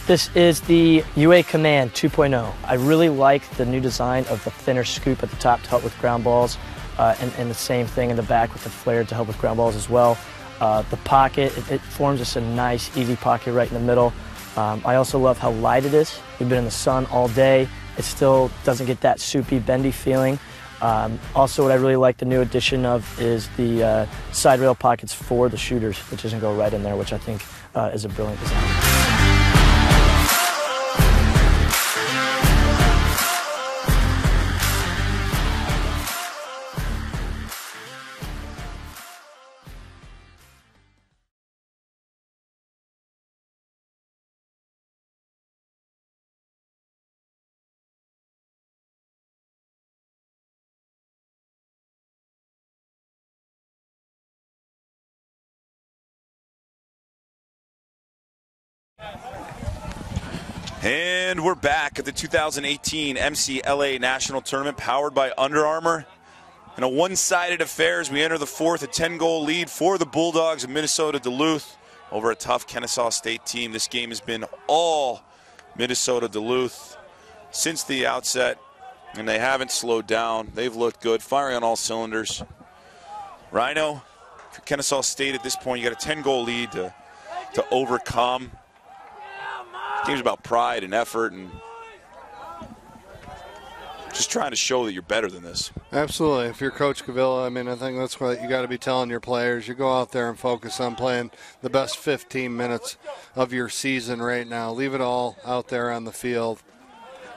Speaker 9: This is the UA Command 2.0. I really like the new design of the thinner scoop at the top to help with ground balls and the same thing in the back with the flare to help with ground balls as well. The pocket, it forms just a nice, easy pocket right in the middle. I also love how light it is. We've been in the sun all day. It still doesn't get that soupy, bendy feeling. Also, what I really like the new addition of is the side rail pockets for the shooters, which doesn't go right in there, which I think is a brilliant design.
Speaker 1: And we're back at the 2018 MCLA National Tournament powered by Under Armour. In a one-sided affair as we enter the fourth, a 10-goal lead for the Bulldogs of Minnesota Duluth. over a tough Kennesaw State team. This game has been all Minnesota Duluth since the outset, and they haven't slowed down. They've looked good, firing on all cylinders. Rhino, for Kennesaw State at this point, you got a 10-goal lead to overcome. This game's about pride and effort and just trying to show that you're better than this.
Speaker 2: Absolutely. If you're Coach Cavilla, I mean, I think that's what you got to be telling your players. You go out there and focus on playing the best 15 minutes of your season right now. Leave it all out there on the field.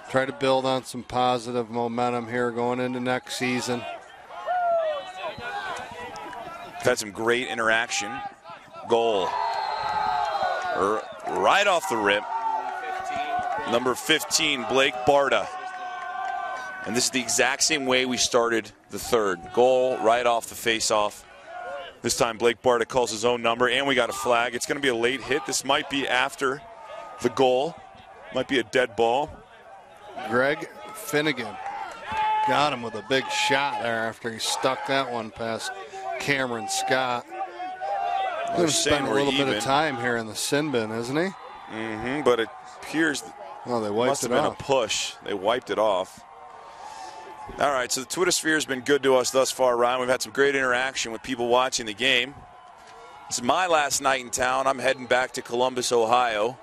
Speaker 2: Try to build on some positive momentum here going into next season.
Speaker 1: We've had some great interaction. Goal. Right off the rip. Number 15, Blake Barta. And this is the exact same way we started the third. Goal right off the face-off. This time Blake Barta calls his own number, and we got a flag. It's going to be a late hit. This might be after the goal. Might be a dead ball.
Speaker 2: Greg Finnegan got him with a big shot there after he stuck that one past Cameron Scott. Going to spend a little bit of time here in the sin bin, isn't he?
Speaker 1: Mm-hmm, but it appears
Speaker 2: they wiped
Speaker 1: must have been a push. They wiped it off. All right, so the Twitter sphere has been good to us thus far, Ryan. We've had some great interaction with people watching the game. This is my last night in town. I'm heading back to Columbus, Ohio.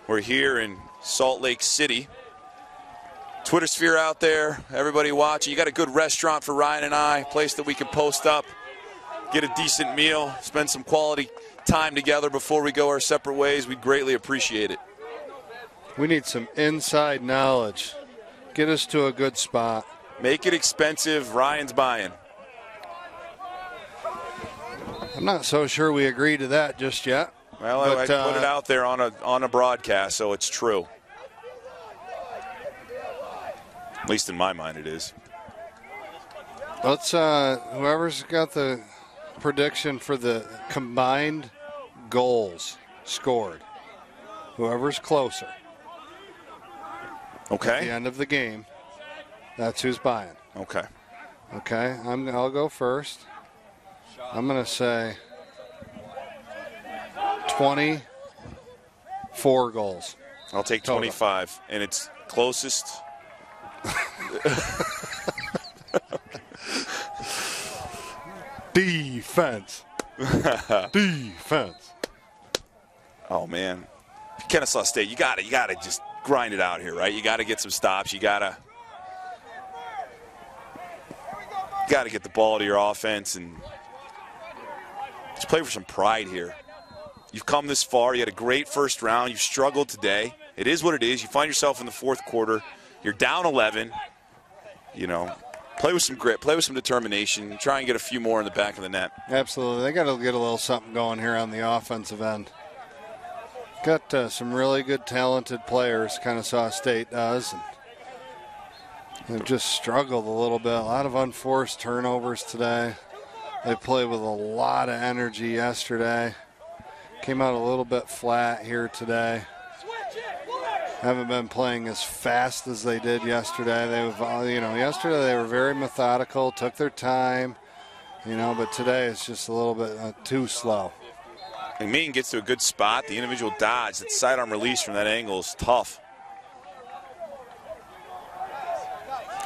Speaker 1: We're here in Salt Lake City. Twitter sphere out there, everybody watching. You got a good restaurant for Ryan and I, a place that we can post up, get a decent meal, spend some quality time together before we go our separate ways. We'd greatly appreciate it.
Speaker 2: We need some inside knowledge. Get us to a good spot.
Speaker 1: Make it expensive. Ryan's buying.
Speaker 2: I'm not so sure we agree to that just yet.
Speaker 1: Well, I put it out there on a broadcast, so it's true. At least in my mind, it is.
Speaker 2: Let's whoever's got the prediction for the combined goals scored, whoever's closer.
Speaker 1: Okay.
Speaker 2: At the end of the game, that's who's buying.
Speaker 1: Okay.
Speaker 2: Okay, I'll go first. I'm going to say 24 goals.
Speaker 1: I'll take 25, and it's closest.
Speaker 2: Defense. Defense.
Speaker 1: Oh, man. Kennesaw State, you got to just grind it out here, right? You got to get some stops. You got to get the ball to your offense and just play for some pride here. You've come this far. You had a great first round. You've struggled today. It is what it is. You find yourself in the fourth quarter. You're down 11. You know, play with some grit, play with some determination, try and get a few more in the back of the net.
Speaker 2: Absolutely. They got to get a little something going here on the offensive end. Got some really good, talented players, Kennesaw State does. And they've just struggled a little bit. A lot of unforced turnovers today. They played with a lot of energy yesterday. Came out a little bit flat here today. Haven't been playing as fast as they did yesterday. Yesterday they were very methodical, took their time, but today it's just a little bit too slow.
Speaker 1: And Minn gets to a good spot. The individual dodge, that sidearm release from that angle is tough.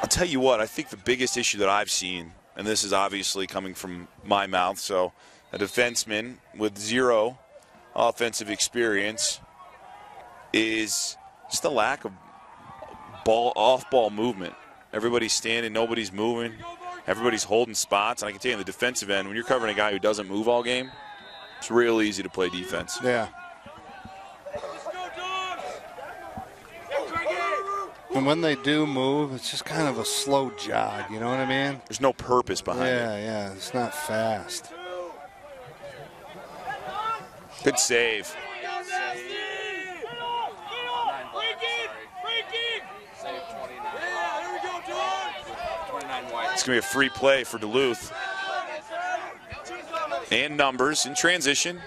Speaker 1: I'll tell you what, I think the biggest issue that I've seen, and this is obviously coming from my mouth, so a defenseman with zero offensive experience, is just the lack of off-ball movement. Everybody's standing, nobody's moving, everybody's holding spots. And I can tell you on the defensive end, when you're covering a guy who doesn't move all game, it's real easy to play defense.
Speaker 2: Yeah. And when they do move, it's just kind of a slow jog, you know what I mean?
Speaker 1: There's no purpose behind it.
Speaker 2: Yeah, it's not fast.
Speaker 1: Good save. It's going to be a free play for Duluth. And numbers in transition.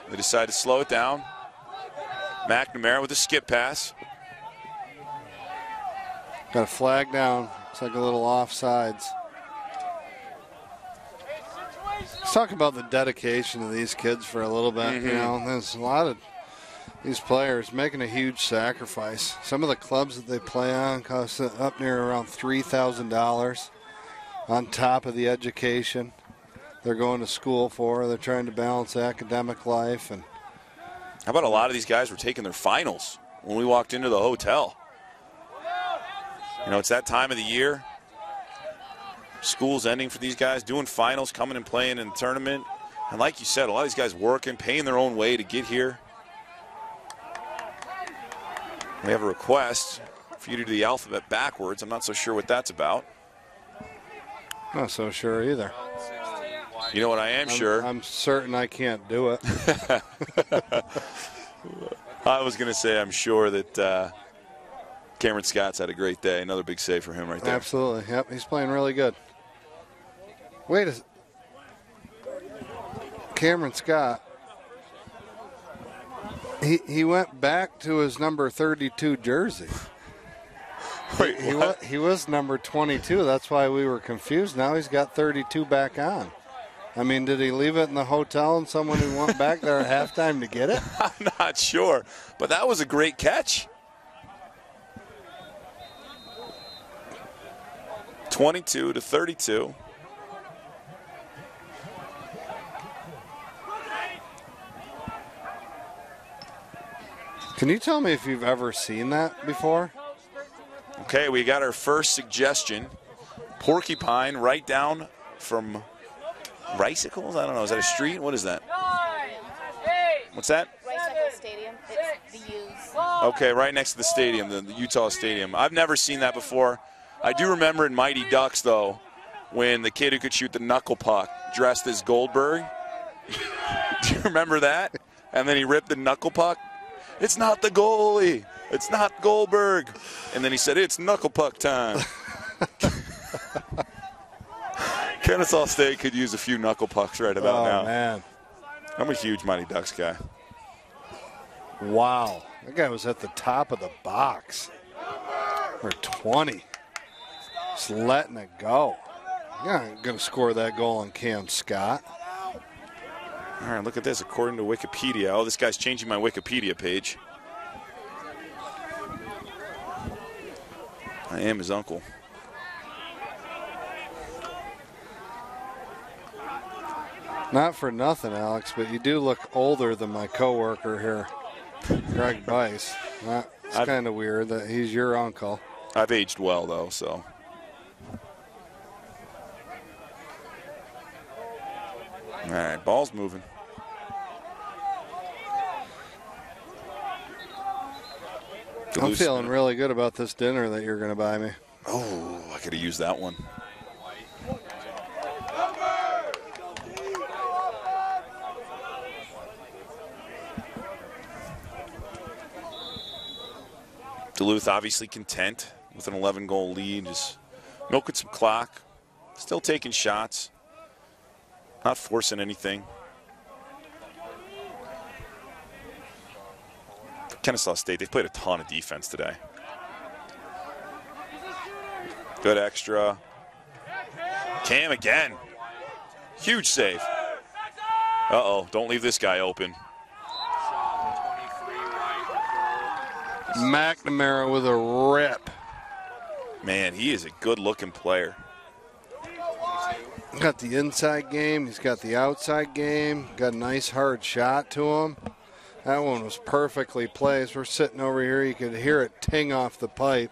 Speaker 1: They decide to slow it down. McNamara with a skip pass.
Speaker 2: Got a flag down. It's like a little offsides. Let's talk about the dedication of these kids for a little bit. You know, there's a lot of these players making a huge sacrifice. Some of the clubs that they play on cost up near around $3,000 on top of the education they're going to school for. They're trying to balance academic life. And
Speaker 1: how about a lot of these guys were taking their finals when we walked into the hotel? You know, it's that time of the year. School's ending for these guys, doing finals, coming and playing in the tournament. And like you said, a lot of these guys working, paying their own way to get here. We have a request for you to do the alphabet backwards. I'm not so sure what that's about.
Speaker 2: Not so sure either.
Speaker 1: You know what I am sure?
Speaker 2: I'm certain I can't do it.
Speaker 1: I was going to say I'm sure that Cameron Scott's had a great day. Another big save for him right there.
Speaker 2: Absolutely. Yep, he's playing really good. Wait a Cameron Scott. He went back to his number 32 jersey.
Speaker 1: Wait,
Speaker 2: he was number 22. That's why we were confused. Now he's got 32 back on. I mean, did he leave it in the hotel and someone who went back there at halftime to get it?
Speaker 1: I'm not sure, but that was a great catch. 22 to 32.
Speaker 2: Can you tell me if you've ever seen that before?
Speaker 1: Okay, we got our first suggestion. Porcupine right down from Ricicles? I don't know. Is that a street? What is that? What's that?
Speaker 12: Ricicle Stadium. It's the U's.
Speaker 1: Okay, right next to the stadium, the Utah Stadium. I've never seen that before. I do remember in Mighty Ducks, though, when the kid who could shoot the knuckle puck dressed as Goldberg. Do you remember that? And then he ripped the knuckle puck. It's not the goalie. It's not Goldberg. And then he said, it's knuckle puck time. Kennesaw State could use a few knuckle pucks right about now.
Speaker 2: Oh, man.
Speaker 1: I'm a huge Mighty Ducks guy.
Speaker 2: Wow. That guy was at the top of the box. Or 20. Just letting it go. You're not going to score that goal on Cam Scott.
Speaker 1: All right, look at this. According to Wikipedia, oh, this guy's changing my Wikipedia page. I am his uncle.
Speaker 2: Not for nothing, Alex, but you do look older than my coworker here, Greg Bice. It's kind of weird that he's your uncle.
Speaker 1: I've aged well, though, so. All right, ball's moving.
Speaker 2: I'm feeling really good about this dinner that you're going to buy me.
Speaker 1: Oh, I could have used that one. Duluth obviously content with an 11-goal lead, just milking some clock, still taking shots, not forcing anything. For Kennesaw State, they've played a ton of defense today. Good extra. Cam again. Huge save. Uh-oh, don't leave this guy open.
Speaker 2: McNamara with a rip.
Speaker 1: Man, he is a good-looking player.
Speaker 2: Got the inside game. He's got the outside game. Got a nice hard shot to him. That one was perfectly placed. We're sitting over here. You could hear it ting off the pipe.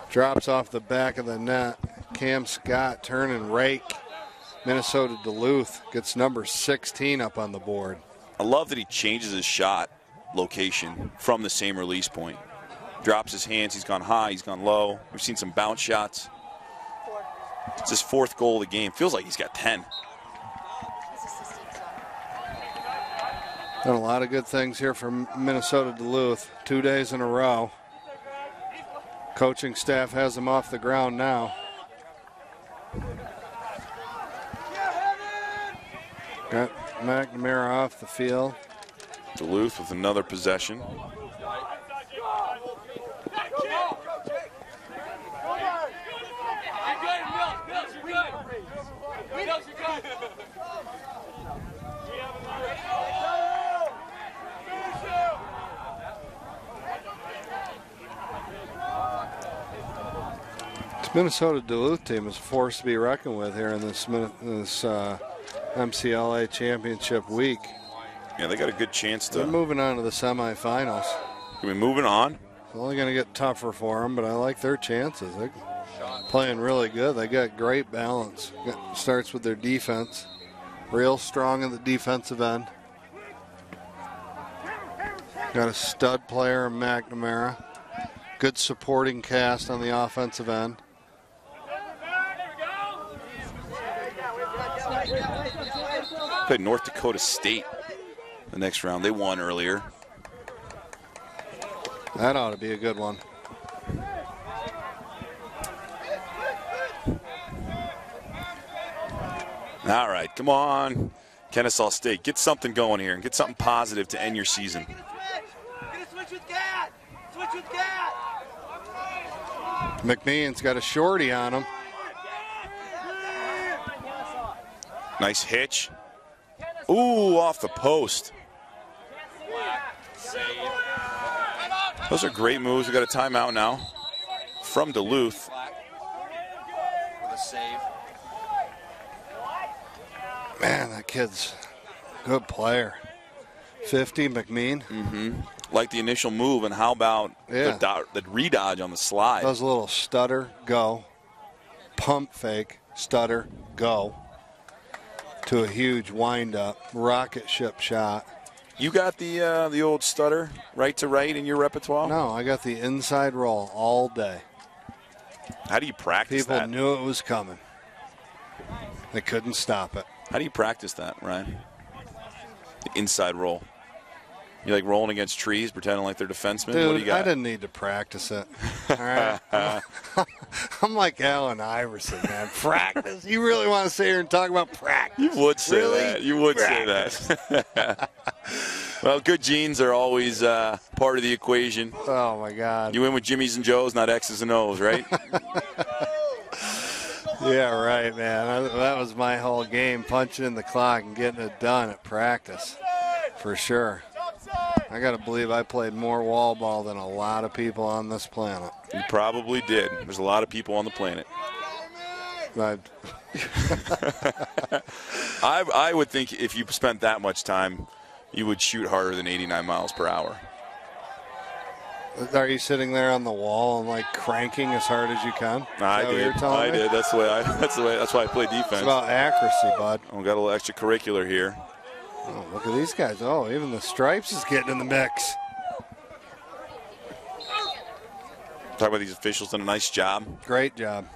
Speaker 2: Drops off the back of the net. Cam Scott turn and rake. Minnesota Duluth gets number 16 up on the board.
Speaker 1: I love that he changes his shot location from the same release point. Drops his hands. He's gone high. He's gone low. We've seen some bounce shots. It's his 4th goal of the game. Feels like he's got 10.
Speaker 2: Done a lot of good things here for Minnesota Duluth. 2 days in a row. Coaching staff has him off the ground now. Got McNamara off the field.
Speaker 1: Duluth with another possession.
Speaker 2: This Minnesota Duluth team is a force to be reckoned with here in this MCLA championship week.
Speaker 1: Yeah, they got a good chance to.
Speaker 2: They're moving on to the semifinals.
Speaker 1: Are we moving on?
Speaker 2: It's only going to get tougher for them, but I like their chances. They're playing really good. They got great balance. Starts with their defense. Real strong in the defensive end. Got a stud player in McNamara. Good supporting cast on the offensive end.
Speaker 1: Played North Dakota State the next round. They won earlier.
Speaker 2: That ought to be a good one.
Speaker 1: All right, come on, Kennesaw State. Get something going here and get something positive to end your season.
Speaker 2: McMeehan's got a shorty on him.
Speaker 1: Nice hitch. Ooh, off the post. Those are great moves. We got a timeout now from Duluth.
Speaker 4: With a save.
Speaker 2: Man, that kid's a good player. 50, McMean.
Speaker 1: Mm-hmm. Like the initial move, and how about the re-dodge on the slide?
Speaker 2: Does a little stutter, go. Pump fake, stutter, go. To a huge wind-up, rocket ship shot.
Speaker 1: You got the old stutter right to right in your repertoire?
Speaker 2: No, I got the inside roll all day.
Speaker 1: How do you practice that?
Speaker 2: People knew it was coming. They couldn't stop it.
Speaker 1: How do you practice that, Ryan? The inside roll. You like rolling against trees, pretending like they're defensemen?
Speaker 2: Dude,
Speaker 1: what do you got?
Speaker 2: I didn't need to practice it. All right. I'm like Allen Iverson, man. Practice? You really want to sit here and talk about practice?
Speaker 1: You would say
Speaker 2: really?
Speaker 1: that. You would
Speaker 2: practice.
Speaker 1: say that. Well, good genes are always part of the equation.
Speaker 2: Oh, my God.
Speaker 1: You win with Jimmy's and Joe's, not X's and O's, right?
Speaker 2: Yeah, right, man. That was my whole game, punching in the clock and getting it done at practice, for sure. I got to believe I played more wall ball than a lot of people on this planet.
Speaker 1: You probably did. There's a lot of people on the planet. I would think if you spent that much time, you would shoot harder than 89 miles per hour.
Speaker 2: Are you sitting there on the wall and like cranking as hard as you can?
Speaker 1: I did. That's why I play defense.
Speaker 2: It's about accuracy, bud.
Speaker 1: We got a little extracurricular here.
Speaker 2: Oh, look at these guys. Oh, even the stripes is getting in the mix.
Speaker 1: Talk about these officials doing a nice job.
Speaker 2: Great job.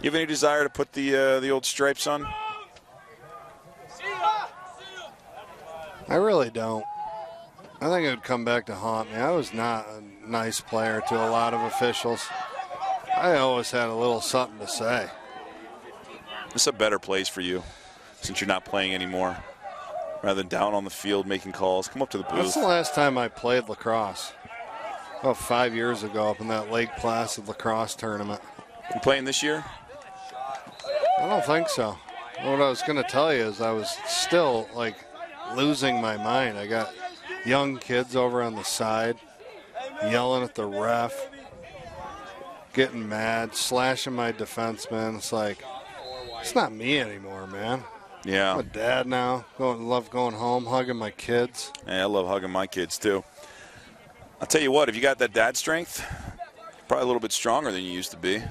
Speaker 1: You have any desire to put the old stripes on?
Speaker 2: I really don't. I think it would come back to haunt me. I was not a nice player to a lot of officials. I always had a little something to say.
Speaker 1: This is a better place for you since you're not playing anymore. Rather than down on the field making calls. Come up to the booth.
Speaker 2: That's the last time I played lacrosse. About 5 years ago up in that Lake Placid lacrosse tournament.
Speaker 1: You playing this year?
Speaker 2: I don't think so. What I was going to tell you is I was still like losing my mind. I got young kids over on the side yelling at the ref, getting mad, slashing my defenseman. It's like, it's not me anymore, man.
Speaker 1: Yeah.
Speaker 2: I'm a dad now. Love going home, hugging my kids.
Speaker 1: Yeah, I love hugging my kids too. I'll tell you what, if you got that dad strength, probably a little bit stronger than you used to be.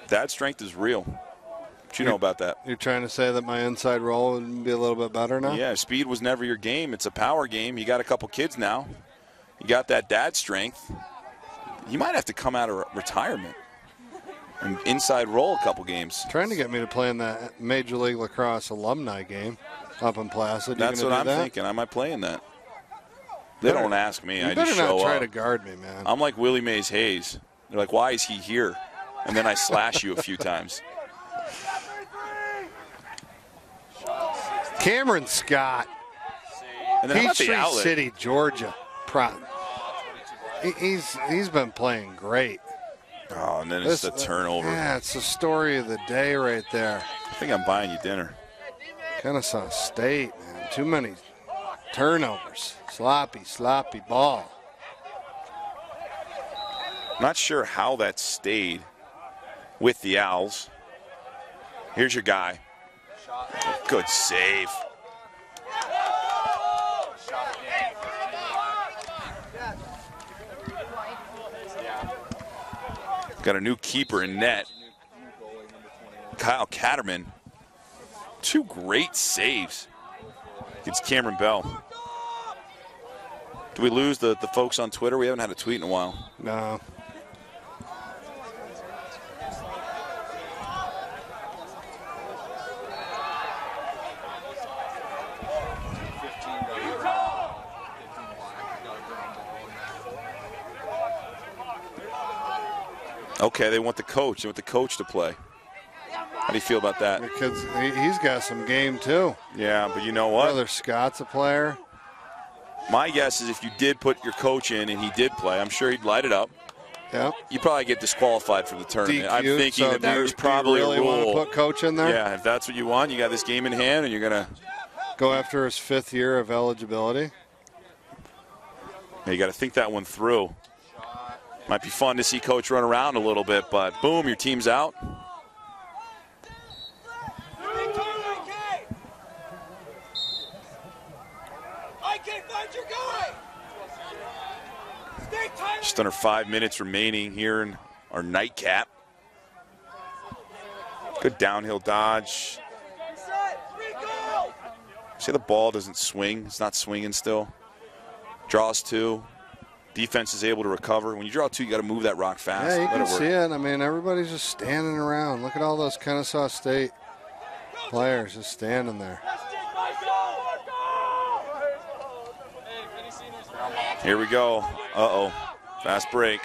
Speaker 1: Dad strength is real. What you know about that?
Speaker 2: You're trying to say that my inside roll would be a little bit better now?
Speaker 1: Yeah, speed was never your game. It's a power game. You got a couple kids now. You got that dad strength. You might have to come out of retirement and inside roll a couple games.
Speaker 2: Trying to get me to play in that Major League Lacrosse alumni game up in Placid.
Speaker 1: That's what I'm thinking. I might play in that. They don't ask me. I just show up.
Speaker 2: You better not try to guard me, man.
Speaker 1: I'm like Willie Mays Hayes. They're like, why is he here? And then I slash you a few times.
Speaker 2: Cameron Scott,
Speaker 1: and then
Speaker 2: Peachtree City, Georgia. He's been playing great.
Speaker 1: Oh, and then it's the turnover.
Speaker 2: Yeah, it's the story of the day right there.
Speaker 1: I think I'm buying you dinner.
Speaker 2: Kennesaw State, man. Too many turnovers. Sloppy ball.
Speaker 1: Not sure how that stayed with the Owls. Here's your guy. Good save. Got a new keeper in net. Kyle Catterman. 2 great saves against Cameron Bell. Do we lose the folks on Twitter? We haven't had a tweet in a while.
Speaker 2: No.
Speaker 1: Okay, they want the coach. They want the coach to play. How do you feel about that?
Speaker 2: Because he's got some game, too.
Speaker 1: Yeah, but you know what?
Speaker 2: Brother Scott's a player.
Speaker 1: My guess is if you did put your coach in and he did play, I'm sure he'd light it up.
Speaker 2: Yep.
Speaker 1: You probably get disqualified from the tournament.
Speaker 2: DQ,
Speaker 1: I'm thinking
Speaker 2: so
Speaker 1: that there's probably
Speaker 2: really
Speaker 1: a rule.
Speaker 2: Want to put coach in there?
Speaker 1: Yeah, if that's what you want, you got this game in hand and you're going to
Speaker 2: go after his 5th year of eligibility.
Speaker 1: Yeah, you got to think that one through. Might be fun to see coach run around a little bit, but boom, your team's out. Just under 5 minutes remaining here in our nightcap. Good downhill dodge. See, the ball doesn't swing. It's not swinging still. Draws 2. Defense is able to recover. When you draw 2, you got to move that rock fast.
Speaker 2: Yeah, you can see it. I mean, everybody's just standing around. Look at all those Kennesaw State players just standing there.
Speaker 1: Here we go. Uh-oh. Fast break.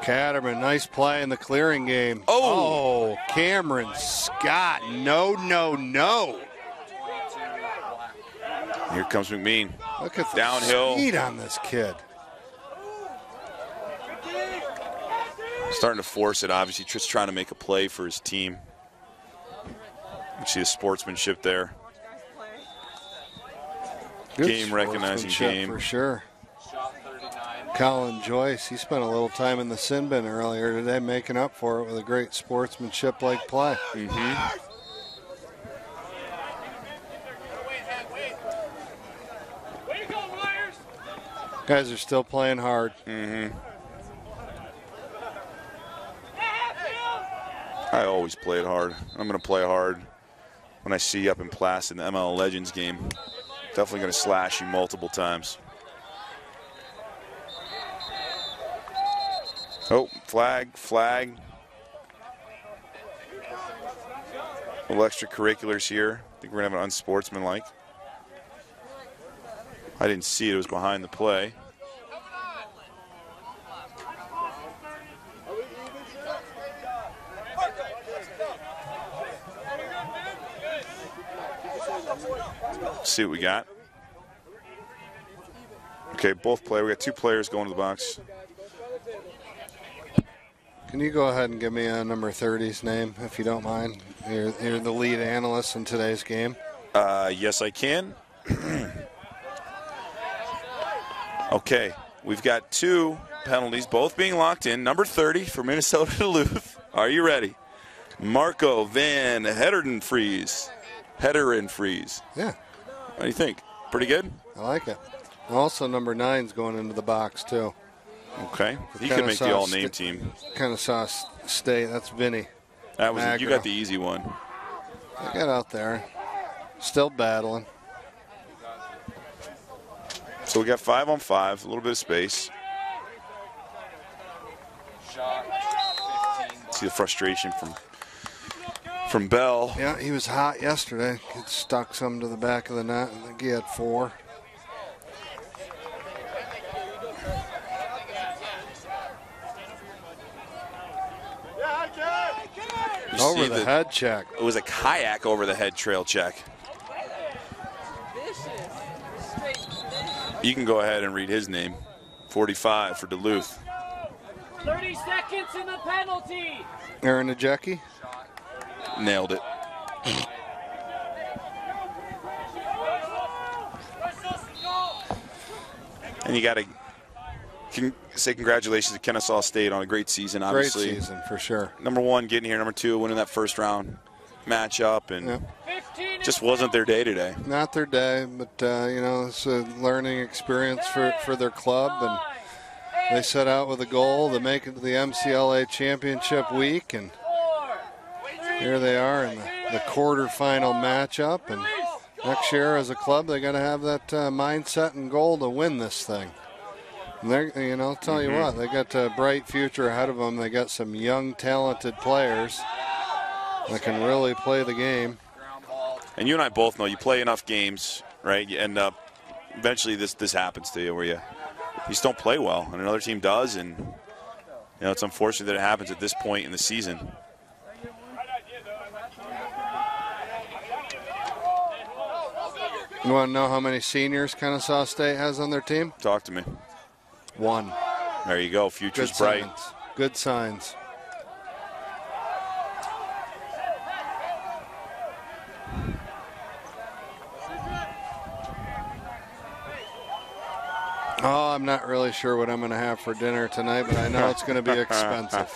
Speaker 2: Catterman, nice play in the clearing game. Oh, Cameron Scott. No, no, no.
Speaker 1: Here comes McMean.
Speaker 2: Look at the
Speaker 1: downhill
Speaker 2: speed on this kid.
Speaker 1: Starting to force it, obviously, just trying to make a play for his team. You see the sportsmanship there.
Speaker 2: Good
Speaker 1: game recognizing game.
Speaker 2: For sure. Colin Joyce, he spent a little time in the sin bin earlier today making up for it with a great sportsmanship-like play.
Speaker 1: Mm-hmm.
Speaker 2: Guys are still playing hard.
Speaker 1: Mm-hmm. I always played hard. I'm going to play hard when I see you up in Placid in the ML Legends game. Definitely going to slash you multiple times. Oh, flag, flag. A little extracurriculars here. I think we're going to have an unsportsmanlike. I didn't see it. It was behind the play. Let's see what we got. Okay, both play. We got 2 players going to the box.
Speaker 2: Can you go ahead and give me a number 30's name, if you don't mind? You're the lead analyst in today's game.
Speaker 1: Yes, I can. Okay, we've got 2 penalties, both being locked in. Number 30 for Minnesota Duluth. Are you ready? Marco Van Hedderenfries.
Speaker 2: Yeah.
Speaker 1: What do you think? Pretty good?
Speaker 2: I like it. Also, number 9's going into the box, too.
Speaker 1: Okay. He could make the all-name team.
Speaker 2: Kennesaw State, that's Vinny.
Speaker 1: That was you got the easy one.
Speaker 2: I got out there. Still battling.
Speaker 1: So we got 5 on 5, a little bit of space. See the frustration from Bell.
Speaker 2: Yeah, he was hot yesterday. He stuck some to the back of the net. I think he had 4. Over the head check.
Speaker 1: It was a kayak over the head trail check. You can go ahead and read his name. 45 for Duluth.
Speaker 11: 30 seconds in the penalty.
Speaker 2: Aaron Ajecki.
Speaker 1: Nailed it. And you got to say congratulations to Kennesaw State on a great season, obviously.
Speaker 2: Great season, for sure.
Speaker 1: Number 1, getting here. Number 2, winning that first round matchup. And just wasn't their day today.
Speaker 2: Not their day, but, you know, it's a learning experience for their club. And they set out with a goal to make it to the MCLA championship week. And here they are in the quarterfinal matchup. And next year as a club, they got to have that mindset and goal to win this thing. And they're, you know, I'll tell you what, they got a bright future ahead of them. They got some young, talented players that can really play the game.
Speaker 1: And you and I both know you play enough games, right? You end up eventually this happens to you where you just don't play well, and another team does, and you know it's unfortunate that it happens at this point in the season.
Speaker 2: You want to know how many seniors Kennesaw State has on their team?
Speaker 1: Talk to me.
Speaker 2: 1.
Speaker 1: There you go. Future's bright.
Speaker 2: Good signs. Oh, I'm not really sure what I'm going to have for dinner tonight, but I know it's going to be expensive.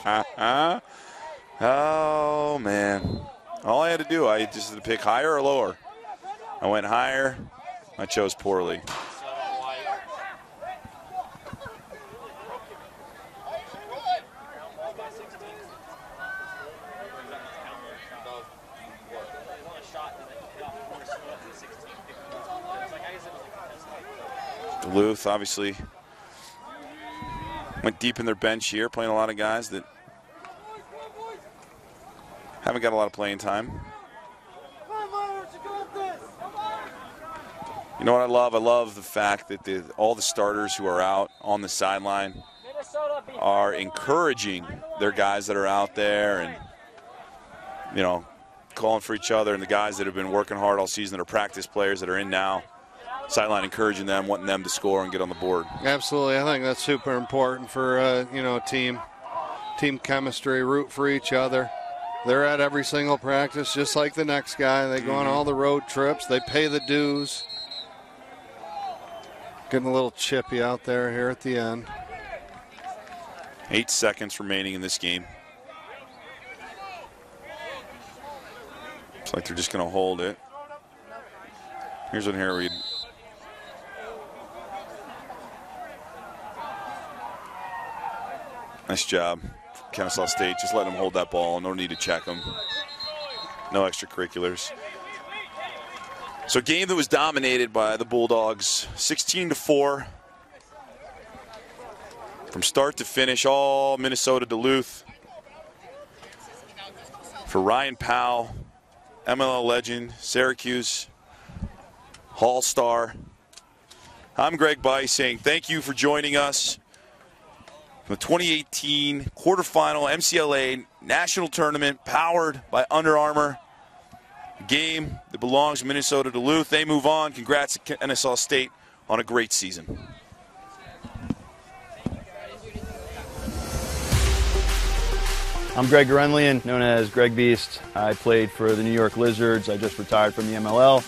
Speaker 1: Oh, man. All I had to do, I just had to pick higher or lower. I went higher. I chose poorly. Duluth obviously went deep in their bench here, playing a lot of guys that haven't got a lot of playing time. You know what I love? I love the fact that all the starters who are out on the sideline are encouraging their guys that are out there and, you know, calling for each other, and the guys that have been working hard all season that are practice players that are in now. Sideline encouraging them, wanting them to score and get on the board.
Speaker 2: Absolutely. I think that's super important for, you know, team chemistry, root for each other. They're at every single practice just like the next guy. They go on all the road trips. They pay the dues. Getting a little chippy out there here at the end.
Speaker 1: 8 seconds remaining in this game. Looks like they're just going to hold it. Here's one here. Nice job, Kennesaw State. Just letting them hold that ball. No need to check them. No extracurriculars. So a game that was dominated by the Bulldogs, 16-4. From start to finish, all Minnesota Duluth. For Ryan Powell, MLL legend, Syracuse, Hall star. I'm Greg Bice saying thank you for joining us. The 2018 quarterfinal MCLA national tournament powered by Under Armour. Game that belongs to Minnesota Duluth. They move on. Congrats to Kennesaw State on a great season.
Speaker 10: I'm Greg Renlian, known as Greg Beast. I played for the New York Lizards. I just retired from the MLL.